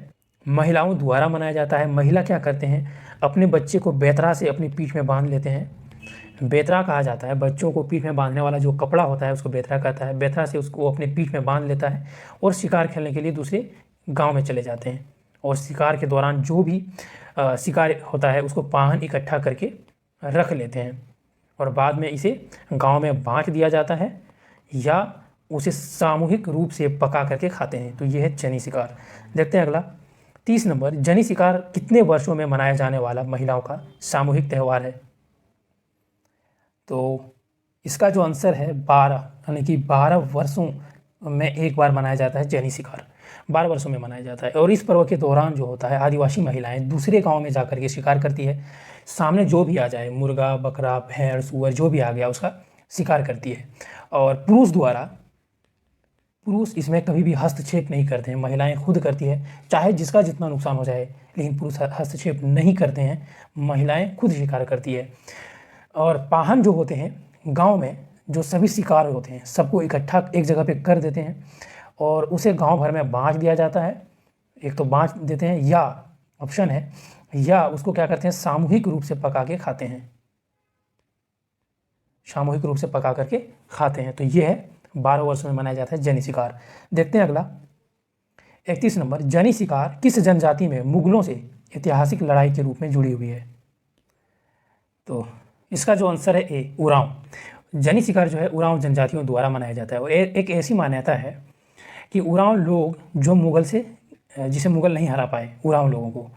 महिलाओं द्वारा मनाया जाता है। महिला क्या करते हैं, अपने बच्चे को बेतरा से अपनी पीठ में बांध लेते हैं, बेतरा कहा जाता है, बच्चों को पीठ में बांधने वाला जो कपड़ा होता है उसको बेतरा कहता है। बेतरा से उसको अपने पीठ में बांध लेता है और शिकार खेलने के लिए दूसरे गांव में चले जाते हैं। और शिकार के दौरान जो भी शिकार होता है उसको पाहन इकट्ठा करके रख लेते हैं और बाद में इसे गांव में बांट दिया जाता है या उसे सामूहिक रूप से पका करके खाते हैं। तो ये है जनी शिकार। देखते हैं अगला 30 नंबर, जनी शिकार कितने वर्षों में मनाया जाने वाला महिलाओं का सामूहिक त्यौहार है? तो इसका जो आंसर है 12, यानी कि 12 वर्षों में एक बार मनाया जाता है जनी शिकार, 12 वर्षों में मनाया जाता है। और इस पर्व के दौरान जो होता है आदिवासी महिलाएं दूसरे गांव में जाकर के शिकार करती है, सामने जो भी आ जाए मुर्गा बकरा भेड़ सूअर जो भी आ गया उसका शिकार करती है। और पुरुष इसमें कभी भी हस्तक्षेप नहीं करते हैं, महिलाएं खुद करती है, चाहे जिसका जितना नुकसान हो जाए लेकिन पुरुष हस्तक्षेप नहीं करते हैं, महिलाएं खुद शिकार करती है। और पाहन जो होते हैं गांव में जो सभी शिकार होते हैं सबको इकट्ठा एक जगह पे कर देते हैं और उसे गांव भर में बांट दिया जाता है। एक तो बांट देते हैं या ऑप्शन है या उसको क्या करते हैं सामूहिक रूप से पका के खाते हैं, सामूहिक रूप से पका करके खाते हैं। तो ये है 12 वर्षों में मनाया जाता है जनी शिकार। देखते हैं अगला 31 नंबर, जनी शिकार किस जनजाति में मुगलों से ऐतिहासिक लड़ाई के रूप में जुड़ी हुई है? तो इसका जो आंसर है ए, उरांव। जनी शिकार जो है उरांव जनजातियों द्वारा मनाया जाता है। और एक ऐसी मान्यता है कि उरांव लोग जो जिसे मुगल नहीं हरा पाए उरांव लोगों को,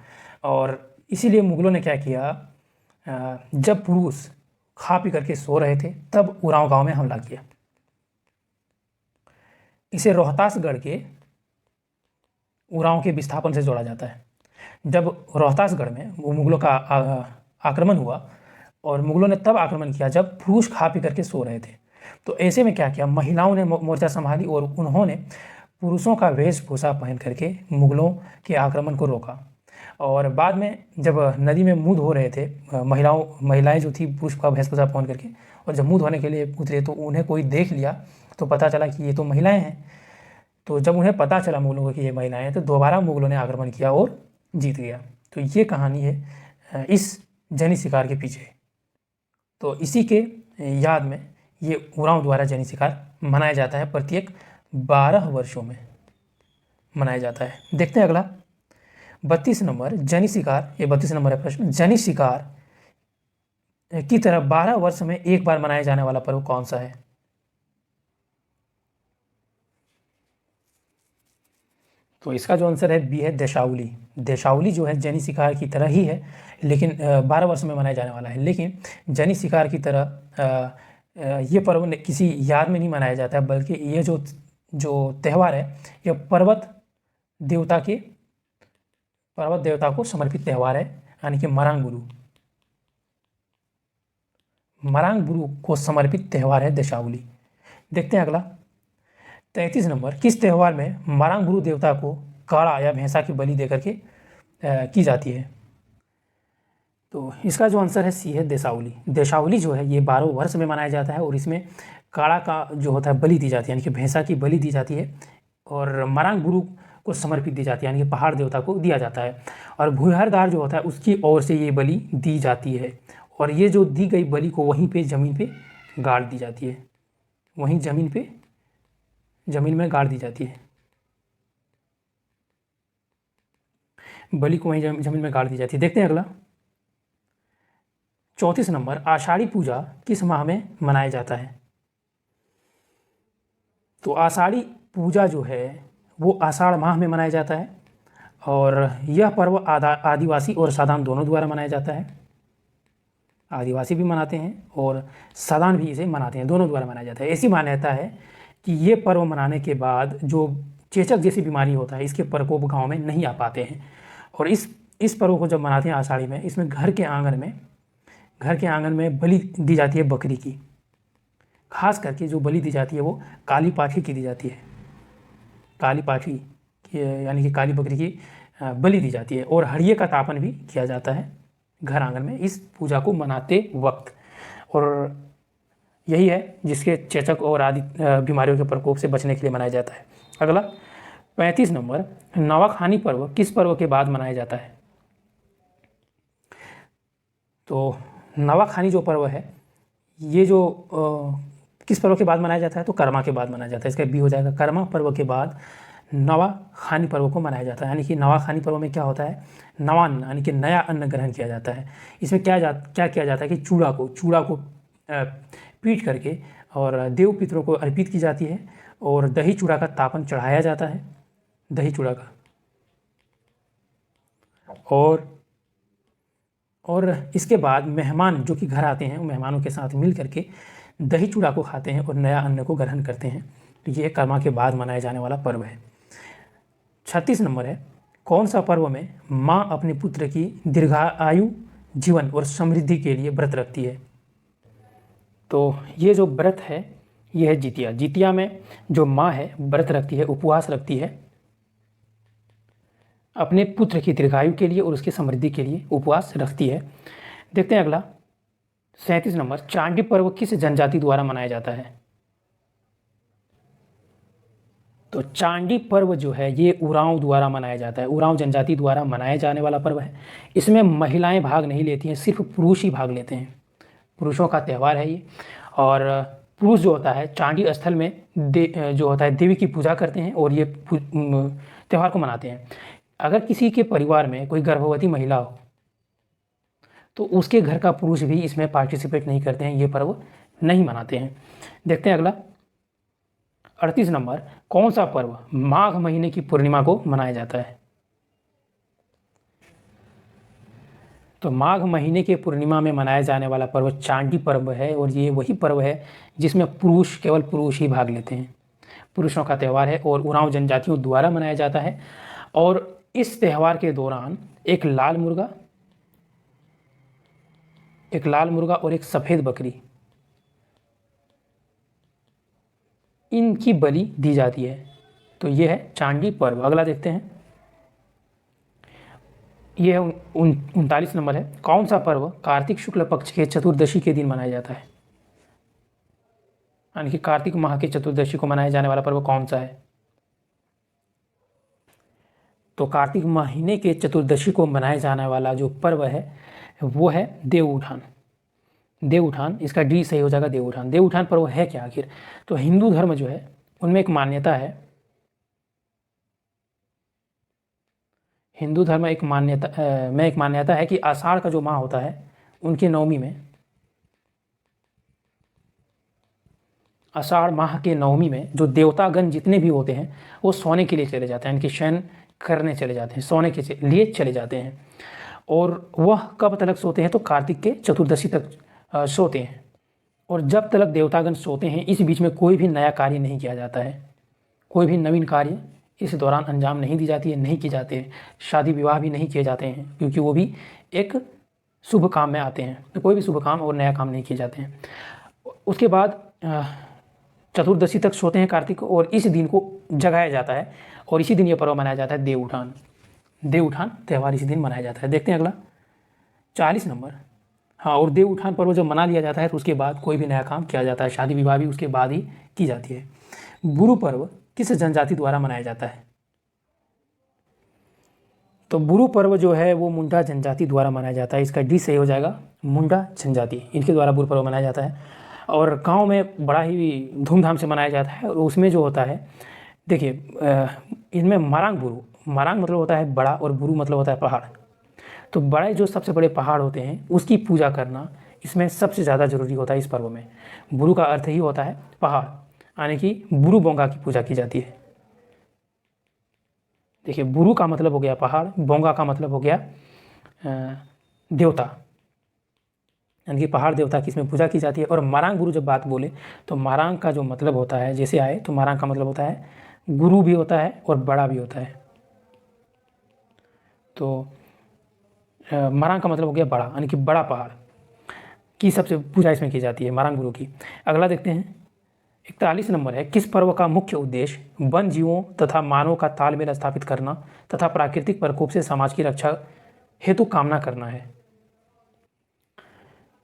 और इसीलिए मुगलों ने क्या किया, जब पुरुष खा पी करके सो रहे थे तब उरांव गांव में हमला किया। इसे रोहतासगढ़ के उरांव के विस्थापन से जोड़ा जाता है। जब रोहतासगढ़ में वो मुगलों का आक्रमण हुआ और मुगलों ने तब आक्रमण किया जब पुरुष खा पी करके सो रहे थे। तो ऐसे में क्या किया, महिलाओं ने मोर्चा संभाली और उन्होंने पुरुषों का वेशभूषा पहन करके मुगलों के आक्रमण को रोका। और बाद में जब नदी में मुँह धो रहे थे महिलाएं जो थी पुरुष का वेशभूषा पहन करके, और जब मुँह धोने के लिए उतरे तो उन्हें कोई देख लिया तो पता चला कि ये तो महिलाएं हैं। तो जब उन्हें पता चला मुगलों को कि ये महिलाएं हैं तो दोबारा मुगलों ने आक्रमण किया और जीत गया। तो ये कहानी है इस जनी शिकार के पीछे। तो इसी के याद में ये उरांव द्वारा जनी शिकार मनाया जाता है, प्रत्येक 12 वर्षों में मनाया जाता है। देखते हैं अगला 32 नंबर, जनी शिकार, ये 32 नंबर है प्रश्न, जनी शिकार की तरह 12 वर्ष में एक बार मनाया जाने वाला पर्व कौन सा है? तो इसका जो आंसर है बी है देशावली। देशावली जो है जनी शिकार की तरह ही है लेकिन 12 वर्ष में मनाया जाने वाला है, लेकिन जनी शिकार की तरह ये पर्व किसी याद में नहीं मनाया जाता है, बल्कि ये जो त्यौहार है यह पर्वत देवता को समर्पित त्यौहार है, यानी कि मरांग बुरु को समर्पित त्यौहार है देशावली। देखते हैं अगला 33 नंबर, किस त्यौहार में मरांगबुरु देवता को काड़ा या भैंसा की बलि देकर के की जाती है? तो इसका जो आंसर है सी है देशावली। देशावली जो है ये 12 वर्ष में मनाया जाता है और इसमें काड़ा का जो होता है बलि दी जाती है, यानी कि भैंसा की बलि दी जाती है और मरांगबुरु को समर्पित दी जाती है, यानी कि पहाड़ देवता को दिया जाता है और भूहरदार जो होता है उसकी ओर से ये बलि दी जाती है और ये जो दी गई बलि को वहीं पे ज़मीन पे गाड़ दी जाती है, वहीं ज़मीन में गाड़ दी जाती है, बलि को वहीं ज़मीन में गाड़ दी जाती है। देखते हैं अगला 34 नंबर, आषाढ़ी पूजा किस माह में मनाया जाता है? तो आषाढ़ी पूजा जो है वो आषाढ़ माह में मनाया जाता है और यह पर्व आदिवासी और साधारण दोनों द्वारा मनाया जाता है। आदिवासी भी मनाते हैं और साधारण भी इसे मनाते हैं, दोनों द्वारा मनाया जाता है। ऐसी मान्यता है कि ये पर्व मनाने के बाद जो चेचक जैसी बीमारी होता है इसके प्रकोप गांव में नहीं आ पाते हैं और इस पर्व को जब मनाते हैं आषाढ़ी में, इसमें घर के आंगन में बलि दी जाती है बकरी की। खास करके जो बलि दी जाती है वो काली पाठी की दी जाती है, काली पाठी यानी कि काली बकरी की बलि दी जाती है और हड़िये का तापन भी किया जाता है घर आंगन में इस पूजा को मनाते वक्त। और यही है जिसके चेचक और आदि बीमारियों के प्रकोप से बचने के लिए मनाया जाता है। अगला 35 नंबर, नवाखानी पर्व किस पर्व के बाद मनाया जाता है? तो नवाखानी जो पर्व है ये जो किस पर्व के बाद मनाया जाता है? तो कर्मा के बाद मनाया जाता है। इसका बी हो जाएगा, कर्मा पर्व के बाद नवाखानी पर्व को मनाया जाता है। यानी कि नवाखानी पर्व में क्या होता है? नवान्न यानी कि नया अन्न ग्रहण किया जाता है। इसमें क्या किया जाता है कि चूड़ा को पीट करके और देव पितरों को अर्पित की जाती है और दही चूड़ा का तापन चढ़ाया जाता है, दही चूड़ा का, और इसके बाद मेहमान जो कि घर आते हैं मेहमानों के साथ मिल करके दही चूड़ा को खाते हैं और नया अन्न को ग्रहण करते हैं। तो ये कर्मा के बाद मनाया जाने वाला पर्व है। 36 नंबर है, कौन सा पर्व में माँ अपने पुत्र की दीर्घायु, जीवन और समृद्धि के लिए व्रत रखती है? तो ये जो व्रत है ये है जितिया। जितिया में जो माँ है व्रत रखती है, उपवास रखती है अपने पुत्र की दीर्घायु के लिए और उसकी समृद्धि के लिए उपवास रखती है। देखते हैं अगला 37 नंबर, चांडी पर्व किस जनजाति द्वारा मनाया जाता है? तो चांडी पर्व जो है ये उरांव द्वारा मनाया जाता है, उरांव जनजाति द्वारा मनाया जाने वाला पर्व है। इसमें महिलाएं भाग नहीं लेती हैं, सिर्फ पुरुष ही भाग लेते हैं, पुरुषों का त्यौहार है ये। और पुरुष जो होता है चांडी स्थल में जो होता है देवी की पूजा करते हैं और ये त्यौहार को मनाते हैं। अगर किसी के परिवार में कोई गर्भवती महिला हो तो उसके घर का पुरुष भी इसमें पार्टिसिपेट नहीं करते हैं, ये पर्व नहीं मनाते हैं। देखते हैं अगला 38 नंबर, कौन सा पर्व माघ महीने की पूर्णिमा को मनाया जाता है? तो माघ महीने के पूर्णिमा में मनाया जाने वाला पर्व चांडी पर्व है और ये वही पर्व है जिसमें केवल पुरुष ही भाग लेते हैं, पुरुषों का त्यौहार है और उरांव जनजातियों द्वारा मनाया जाता है। और इस त्यौहार के दौरान एक लाल मुर्गा और एक सफ़ेद बकरी, इनकी बलि दी जाती है। तो ये है चांडी पर्व। अगला देखते हैं, ये है 39 नंबर है, कौन सा पर्व कार्तिक शुक्ल पक्ष के चतुर्दशी के दिन मनाया जाता है? यानी कि कार्तिक माह के चतुर्दशी को मनाया जाने वाला पर्व कौन सा है? तो कार्तिक महीने के चतुर्दशी को मनाया जाने वाला जो पर्व है वो है देवउठान। इसका डी सही हो जाएगा, देवउठान। देवउठान पर्व है क्या आखिर? तो हिंदू धर्म जो है उनमें एक मान्यता है, हिंदू धर्म एक मान्यता है कि आषाढ़ का जो माह होता है उनकी नवमी में, आषाढ़ माह के नवमी में जो देवतागण जितने भी होते हैं वो सोने के लिए चले जाते हैं, इनकी शयन करने चले जाते हैं, सोने के लिए चले जाते हैं। और वह कब तक सोते हैं? तो कार्तिक के चतुर्दशी तक सोते हैं। और जब तक देवतागण सोते हैं इस बीच में कोई भी नया कार्य नहीं किया जाता है, कोई भी नवीन कार्य इस दौरान अंजाम नहीं दी जाती है, नहीं किए जाते हैं। शादी विवाह भी नहीं किए जाते हैं क्योंकि वो भी एक शुभ काम में आते हैं, तो कोई भी शुभ काम और नया काम नहीं किए जाते हैं। उसके बाद चतुर्दशी तक सोते हैं कार्तिक को, और इस दिन को जगाया जाता है, और इसी दिन ये पर्व मनाया जाता है देव उठान। देव उठान त्यौहार इसी दिन मनाया जाता है। देखते हैं अगला 40 नंबर। हाँ, और देव उठान पर्व जब मना लिया जाता है तो उसके बाद कोई भी नया काम किया जाता है, शादी विवाह भी उसके बाद ही की जाती है। बुरु पर्व किस जनजाति द्वारा मनाया जाता है? तो बुरु पर्व जो है वो मुंडा जनजाति द्वारा मनाया जाता है। इसका डी सही हो जाएगा, मुंडा जनजाति, इनके द्वारा बुरु पर्व मनाया जाता है। और गांव में बड़ा ही धूमधाम से मनाया जाता है। और उसमें जो होता है, देखिए इनमें मारांग बुरु, मारांग मतलब होता है बड़ा और बुरु मतलब होता है पहाड़। तो बड़े जो सबसे बड़े पहाड़ होते हैं उसकी पूजा करना इसमें सबसे ज़्यादा जरूरी होता है इस पर्व में। बुरु का अर्थ ही होता है पहाड़, यानी कि बुरु बोंगा की पूजा की जाती है। देखिए बुरु का मतलब हो गया पहाड़, बोंगा का मतलब हो गया देवता, यानी कि पहाड़ देवता की इसमें पूजा की जाती है। और मारांग गुरु जब बात बोले तो मारांग का जो मतलब होता है, जैसे आए तो मारांग का मतलब होता है गुरु भी होता है और बड़ा भी होता है। तो मारांग का मतलब हो गया बड़ा, यानी कि बड़ा पहाड़ की सबसे पूजा इसमें की जाती है मारांग गुरु की। अगला देखते हैं 41 नंबर है, किस पर्व का मुख्य उद्देश्य वन जीवों तथा मानव का तालमेल स्थापित करना तथा प्राकृतिक प्रकोप से समाज की रक्षा हेतु कामना करना है?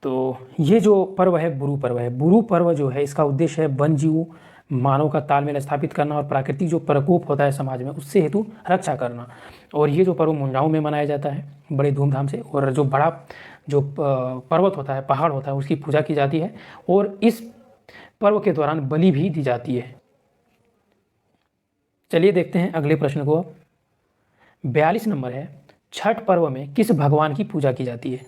तो ये जो पर्व है बुरु पर्व है। बुरु पर्व जो है इसका उद्देश्य है वन जीवों मानव का तालमेल स्थापित करना और प्राकृतिक जो प्रकोप होता है समाज में उससे हेतु रक्षा करना। और ये जो पर्व मुंडाओं में मनाया जाता है बड़े धूमधाम से। और जो बड़ा जो पर्वत होता है, पहाड़ होता है, उसकी पूजा की जाती है। और इस पर्व के दौरान बलि भी दी जाती है। चलिए देखते हैं अगले प्रश्न को। 42 नंबर है, छठ पर्व में किस भगवान की पूजा की जाती है?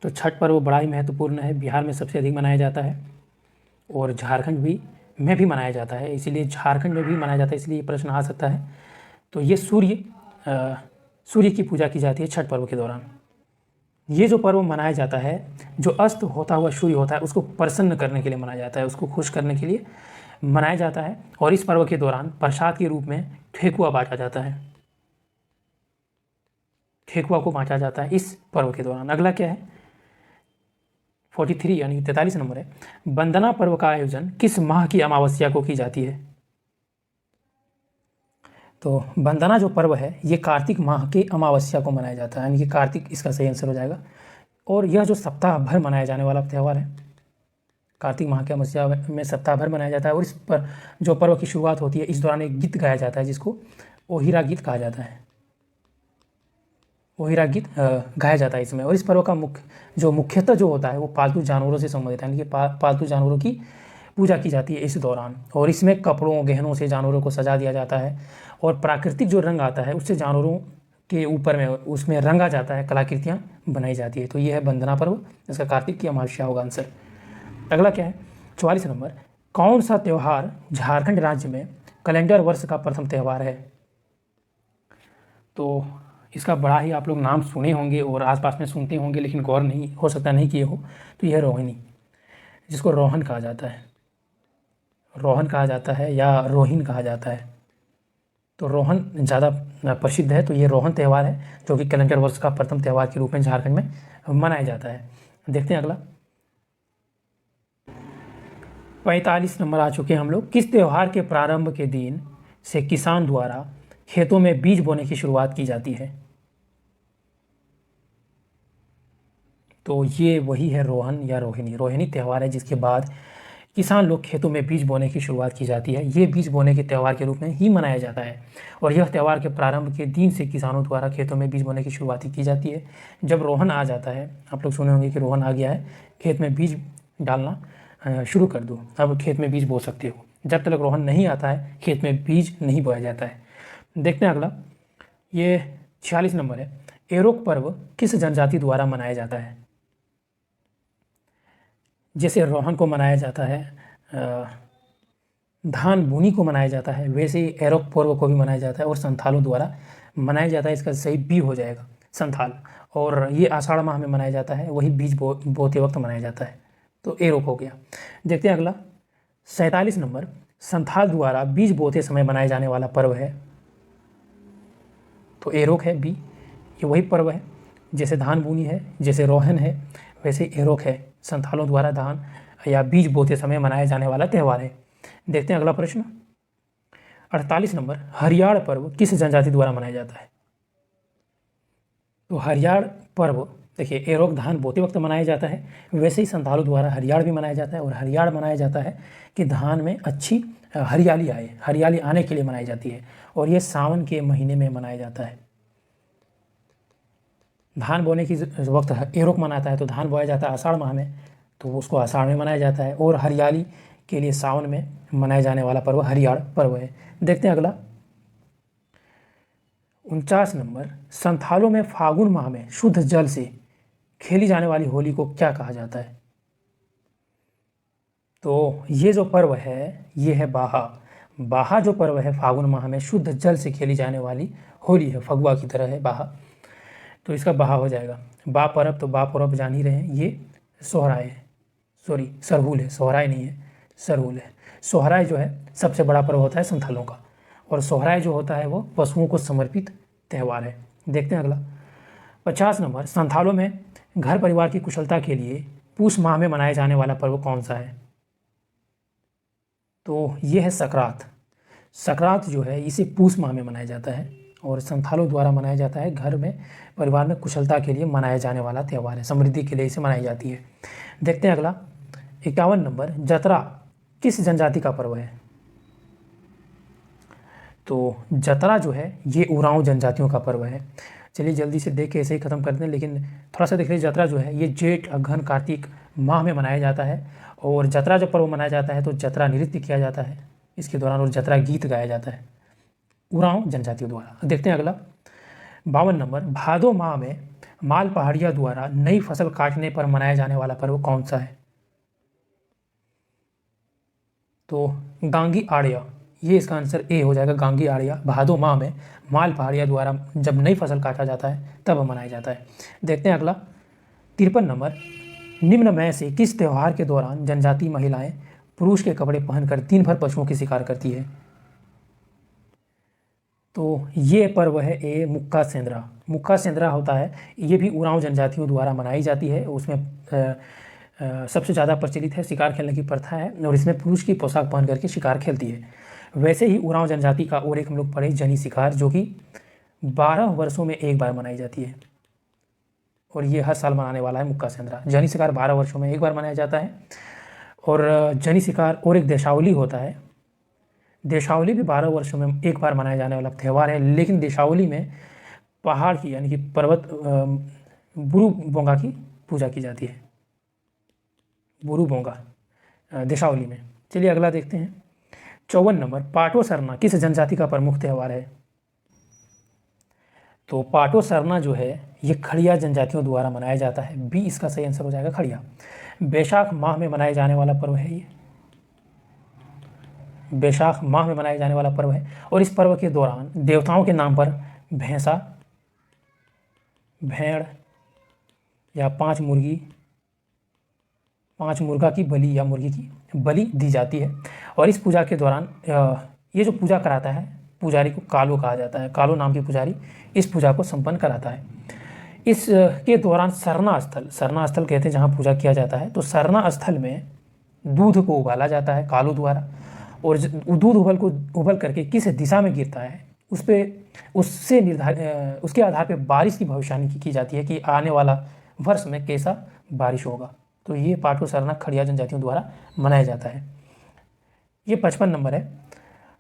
तो छठ पर्व बड़ा ही महत्वपूर्ण है, बिहार में सबसे अधिक मनाया जाता है और झारखंड में भी मनाया जाता है, इसीलिए झारखंड में भी मनाया जाता है, इसलिए ये प्रश्न आ सकता है। तो ये सूर्य की पूजा की जाती है छठ पर्व के दौरान। ये जो पर्व मनाया जाता है, जो अस्त होता हुआ सूर्य होता है उसको प्रसन्न करने के लिए मनाया जाता है, उसको खुश करने के लिए मनाया जाता है। और इस पर्व के दौरान प्रसाद के रूप में ठेकुआ बांटा जाता है, ठेकुआ को बांटा जाता है इस पर्व के दौरान। अगला क्या है 43 यानी कि 43 नंबर है, वंदना पर्व का आयोजन किस माह की अमावस्या को की जाती है? तो वंदना जो पर्व है ये कार्तिक माह के अमावस्या को मनाया जाता है, यानी कि कार्तिक इसका सही आंसर हो जाएगा। और यह जो सप्ताह भर मनाया जाने वाला त्यौहार है, कार्तिक माह के अमावस्या में सप्ताह भर मनाया जाता है। और इस पर जो पर्व की शुरुआत होती है इस दौरान एक गीत गाया जाता है जिसको ओहिरा गीत कहा जाता है, ओहिरा गीत गाया जाता है इसमें। और इस पर्व का मुख्यतः जो होता है वो पालतू जानवरों से संबंधित है, यानी कि पालतू जानवरों की पूजा की जाती है इस दौरान। और इसमें कपड़ों गहनों से जानवरों को सजा दिया जाता है और प्राकृतिक जो रंग आता है उससे जानवरों के ऊपर में उसमें रंगा जाता है, कलाकृतियाँ बनाई जाती है। तो ये है वंदना पर्व, इसका कार्तिक की अमावस्या होगा आंसर। अगला क्या है 44 नंबर, कौन सा त्यौहार झारखंड राज्य में कैलेंडर वर्ष का प्रथम त्यौहार है? तो इसका बड़ा ही आप लोग नाम सुने होंगे और आसपास में सुनते होंगे, लेकिन गौर नहीं हो सकता नहीं किए हो। तो यह रोहिणी, जिसको रोहन कहा जाता है, रोहन कहा जाता है या रोहिन कहा जाता है। तो रोहन ज़्यादा प्रसिद्ध है। तो ये रोहन त्यौहार है जो कि कैलेंडर वर्ष का प्रथम त्यौहार के रूप में झारखंड में मनाया जाता है। देखते हैं अगला 45 नंबर आ चुके हैं हम लोग, किस त्यौहार के प्रारंभ के दिन से किसान द्वारा खेतों में बीज बोने की शुरुआत की जाती है? तो ये वही है रोहन या रोहिणी। रोहिणी त्यौहार है जिसके बाद किसान लोग खेतों में बीज बोने की शुरुआत की जाती है। ये बीज बोने के त्यौहार के रूप में ही मनाया जाता है। और यह त्यौहार के प्रारंभ के दिन से किसानों द्वारा खेतों में बीज बोने की शुरुआत की जाती है। जब रोहन आ जाता है, आप लोग सुने होंगे कि रोहन आ गया है, खेत में बीज डालना शुरू कर दो, अब खेत में बीज बो सकते हो। जब तक रोहन नहीं आता है खेत में बीज नहीं बोया जाता है। देखते हैं अगला, ये 46 नंबर है, एरोक पर्व किस जनजाति द्वारा मनाया जाता है? जैसे रोहन को मनाया जाता है, धान बुनी को मनाया जाता है, वैसे ही एरोक पर्व को भी मनाया जाता है और संथालों द्वारा मनाया जाता है। इसका सही बी हो जाएगा संथाल। और ये आषाढ़ माह में मनाया जाता है, वही बीज बोते वक्त मनाया जाता है। तो एरोक हो गया। देखते हैं अगला 47 नंबर, संथाल द्वारा बीज बोते समय मनाया जाने वाला पर्व है? तो एरोक है बी, ये वही पर्व है। जैसे धान बुनी है, जैसे रोहन है, वैसे एरोक है संथालों द्वारा धान या बीज बोते समय मनाया जाने वाला त्यौहार है। देखते हैं अगला प्रश्न 48 नंबर, हरियाण पर्व किस जनजाति द्वारा मनाया जाता है? तो हरियाण पर्व देखिए एरोक धान बोते वक्त मनाया जाता है, वैसे ही संथालों द्वारा हरियाण भी मनाया जाता है। और हरियाण मनाया जाता है कि धान में अच्छी हरियाली आए, हरियाली आने के लिए मनाई जाती है और ये सावन के महीने में मनाया जाता है। धान बोने की वक्त एरोक मनाता है तो धान बोया जाता है आषाढ़ माह में, तो उसको आषाढ़ में मनाया जाता है। और हरियाली के लिए सावन में मनाया जाने वाला पर्व हरियाण पर्व है। देखते हैं अगला 49 नंबर, संथालों में फागुन माह में शुद्ध जल से खेली जाने वाली होली को क्या कहा जाता है? तो ये जो पर्व है ये है बाहा। बाहा जो पर्व है फागुन माह में शुद्ध जल से खेली जाने वाली होली है, फगुआ की तरह है बाहा, तो इसका बाहा हो जाएगा। बा पर्व तो बा पर्व जान ही रहे हैं, ये सोहराय है, सॉरी सरहुल है, सोहराय नहीं है सरहुल है। सोहराय जो है सबसे बड़ा पर्व होता है संथालों का, और सोहराय जो होता है वो पशुओं को समर्पित त्यौहार है। देखते हैं अगला 50 नंबर, संथालों में घर परिवार की कुशलता के लिए पूष माह में मनाया जाने वाला पर्व कौन सा है? तो ये है सकरात। सकरात जो है इसे पूष माह में मनाया जाता है और संथालों द्वारा मनाया जाता है। घर में परिवार में कुशलता के लिए मनाया जाने वाला त्यौहार है, समृद्धि के लिए इसे मनाई जाती है। देखते हैं अगला 51 नंबर, जतरा किस जनजाति का पर्व है? तो जतरा जो है ये उरांव जनजातियों का पर्व है। चलिए जल्दी से देख के ऐसे ही खत्म करते हैं, लेकिन थोड़ा सा देख लीजिए। जतरा जो है ये जेठ अगहन कार्तिक माह में मनाया जाता है और जतरा जब पर्व मनाया जाता है तो जतरा नृत्य किया जाता है इसके दौरान और जतरा गीत गाया जाता है उरांव जनजातियों द्वारा। देखते हैं अगला 52 नंबर, भादो माह में माल पहाड़िया द्वारा नई फसल काटने पर मनाया जाने वाला पर्व कौन सा है? तो गांगी आड़िया, ये इसका आंसर ए हो जाएगा, गांगी आड़िया। भादो माह में माल पहाड़िया द्वारा जब नई फसल काटा जाता है तब मनाया जाता है। देखते हैं अगला 53 नंबर, निम्न में से किस त्यौहार के दौरान जनजाति महिलाएं पुरुष के कपड़े पहनकर दिन भर पशुओं की शिकार करती है? तो ये पर्व है ए मुक्का सेंद्रा। मुक्का सेंद्रा होता है, ये भी उरांव जनजातियों द्वारा मनाई जाती है। उसमें सबसे ज़्यादा प्रचलित है, शिकार खेलने की प्रथा है और इसमें पुरुष की पोशाक पहन करके शिकार खेलती है। वैसे ही उरांव जनजाति का और एक हम लोग पढ़े जनी शिकार, जो कि 12 वर्षों में एक बार मनाई जाती है और ये हर साल मनाने वाला है मुक्का सेंद्रा। जनी शिकार 12 वर्षों में एक बार मनाया जाता है। और जनी शिकार और एक देशावली होता है, देशावली भी 12 वर्षों में एक बार मनाया जाने वाला त्यौहार है। लेकिन देशावली में पहाड़ की यानी कि पर्वत बुरु बोंगा की पूजा की जाती है, बुरु बोंगा देशावली में। चलिए अगला देखते हैं 54 नंबर, पाटो सरना किस जनजाति का प्रमुख त्यौहार है? तो पाटो सरना जो है ये खड़िया जनजातियों द्वारा मनाया जाता है, बी इसका सही आंसर हो जाएगा, खड़िया। बैशाख माह में मनाए जाने वाला पर्व है ये, बैशाख माह में मनाया जाने वाला पर्व है। और इस पर्व के दौरान देवताओं के नाम पर भैंसा, भेड़ या 5 मुर्गा की बलि या मुर्गी की बलि दी जाती है। और इस पूजा के दौरान ये जो पूजा कराता है पुजारी को कालो कहा जाता है, कालो नाम के पुजारी इस पूजा को संपन्न कराता है। इसके दौरान सरना स्थल कहते हैं जहाँ पूजा किया जाता है। तो सरना स्थल में दूध को उबाला जाता है कालो द्वारा, और दूध उबल करके किस दिशा में गिरता है उस पर उसके आधार पर बारिश की भविष्यवाणी की जाती है कि आने वाला वर्ष में कैसा बारिश होगा। तो ये पाटो सरना खड़िया जनजातियों द्वारा मनाया जाता है। ये 55 नंबर है,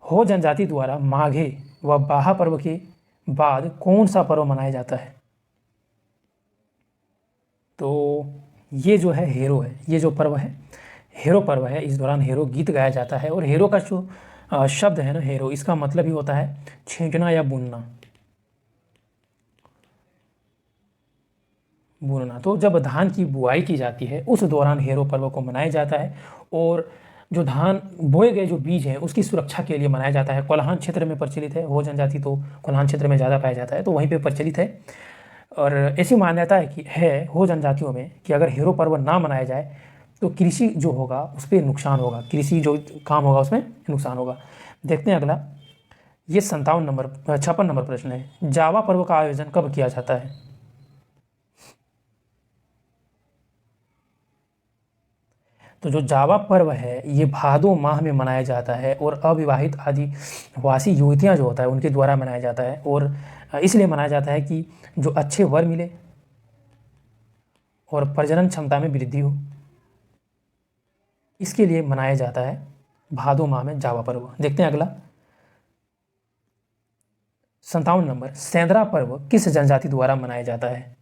हो जनजाति द्वारा माघे व बाहा पर्व के बाद कौन सा पर्व मनाया जाता है? तो ये जो है हेरो है, ये जो पर्व है हेरो पर्व है। इस दौरान हेरो गीत गाया जाता है और हेरो का जो शब्द है ना हेरो, इसका मतलब ही होता है छींटना या बुनना। तो जब धान की बुआई की जाती है उस दौरान हेरो पर्व को मनाया जाता है। और जो धान बोए गए जो बीज हैं उसकी सुरक्षा के लिए मनाया जाता है। कोल्हान क्षेत्र में प्रचलित है, हो जनजाति तो कोल्हान क्षेत्र में ज़्यादा पाया जाता है, तो वहीं पे प्रचलित है। और ऐसी मान्यता है कि हो जनजातियों में कि अगर हेरो पर्व ना मनाया जाए तो कृषि जो होगा उस पर नुकसान होगा, कृषि जो काम होगा उसमें नुकसान होगा। देखते हैं अगला, ये 56 नंबर प्रश्न है, जावा पर्व का आयोजन कब किया जाता है? तो जो जावा पर्व है ये भादो माह में मनाया जाता है और अविवाहित आदिवासी युवतियाँ जो होता है उनके द्वारा मनाया जाता है। और इसलिए मनाया जाता है कि जो अच्छे वर मिले और प्रजनन क्षमता में वृद्धि हो, इसके लिए मनाया जाता है भादो माह में जावा पर्व। देखते हैं अगला 57 नंबर, सेंद्रा पर्व किस जनजाति द्वारा मनाया जाता है?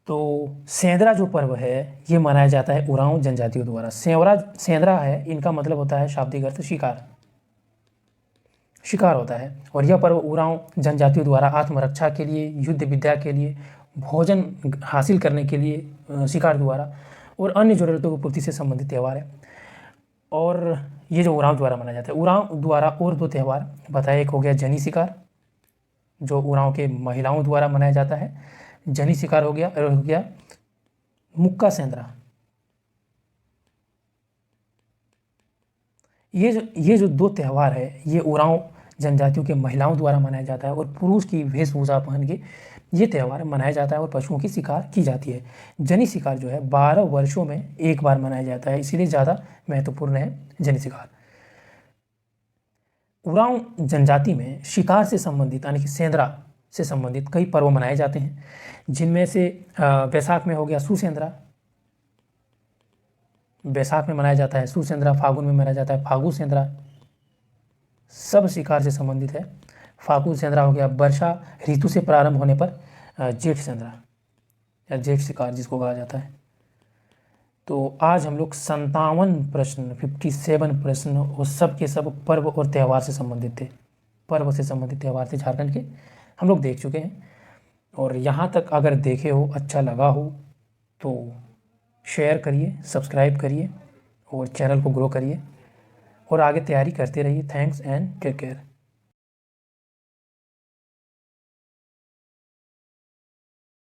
तो सेंद्रा जो पर्व है ये मनाया जाता है उरांव जनजातियों द्वारा। सेंद्रा है, इनका मतलब होता है शाब्दिक अर्थ शिकार, शिकार होता है। और यह पर्व उरांव जनजातियों द्वारा आत्मरक्षा के लिए, युद्ध विद्या के लिए, भोजन हासिल करने के लिए शिकार द्वारा और अन्य जरूरतों की पूर्ति से संबंधित त्यौहार है। और ये जो उरांव द्वारा मनाया जाता है, उरांव द्वारा और 2 त्यौहार बताया। एक हो गया जनी शिकार, जो उरांव के महिलाओं द्वारा मनाया जाता है, जनी शिकार हो गया। और हो गया मुक्का सेंद्रा। ये जो 2 त्यौहार है ये उरांव जनजातियों के महिलाओं द्वारा मनाया जाता है और पुरुष की वेशभूषा पहन के ये त्यौहार मनाया जाता है और पशुओं की शिकार की जाती है। जनी शिकार जो है 12 वर्षों में एक बार मनाया जाता है, इसीलिए ज़्यादा महत्वपूर्ण है जनी शिकार। उरांव जनजाति में शिकार से संबंधित यानी कि सेंद्रा से संबंधित कई पर्व मनाए जाते हैं, जिनमें से बैसाख में हो गया सुसेंद्रा, बैसाख में मनाया जाता है सुसेंद्रा, फागुन में मनाया जाता है फागु सेंद्रा, सब शिकार से संबंधित है। फागु सेंद्रा हो गया वर्षा ऋतु से प्रारंभ होने पर जेठ सेंद्रा या जेठ शिकार जिसको कहा जाता है। तो आज हम लोग 57 प्रश्न 57 प्रश्न और सब के सब पर्व और त्यौहार से संबंधित थे, पर्व से संबंधित त्यौहार थे झारखंड के, हम लोग देख चुके हैं। और यहाँ तक अगर देखे हो, अच्छा लगा हो तो शेयर करिए, सब्सक्राइब करिए और चैनल को ग्रो करिए और आगे तैयारी करते रहिए। Thanks and take care.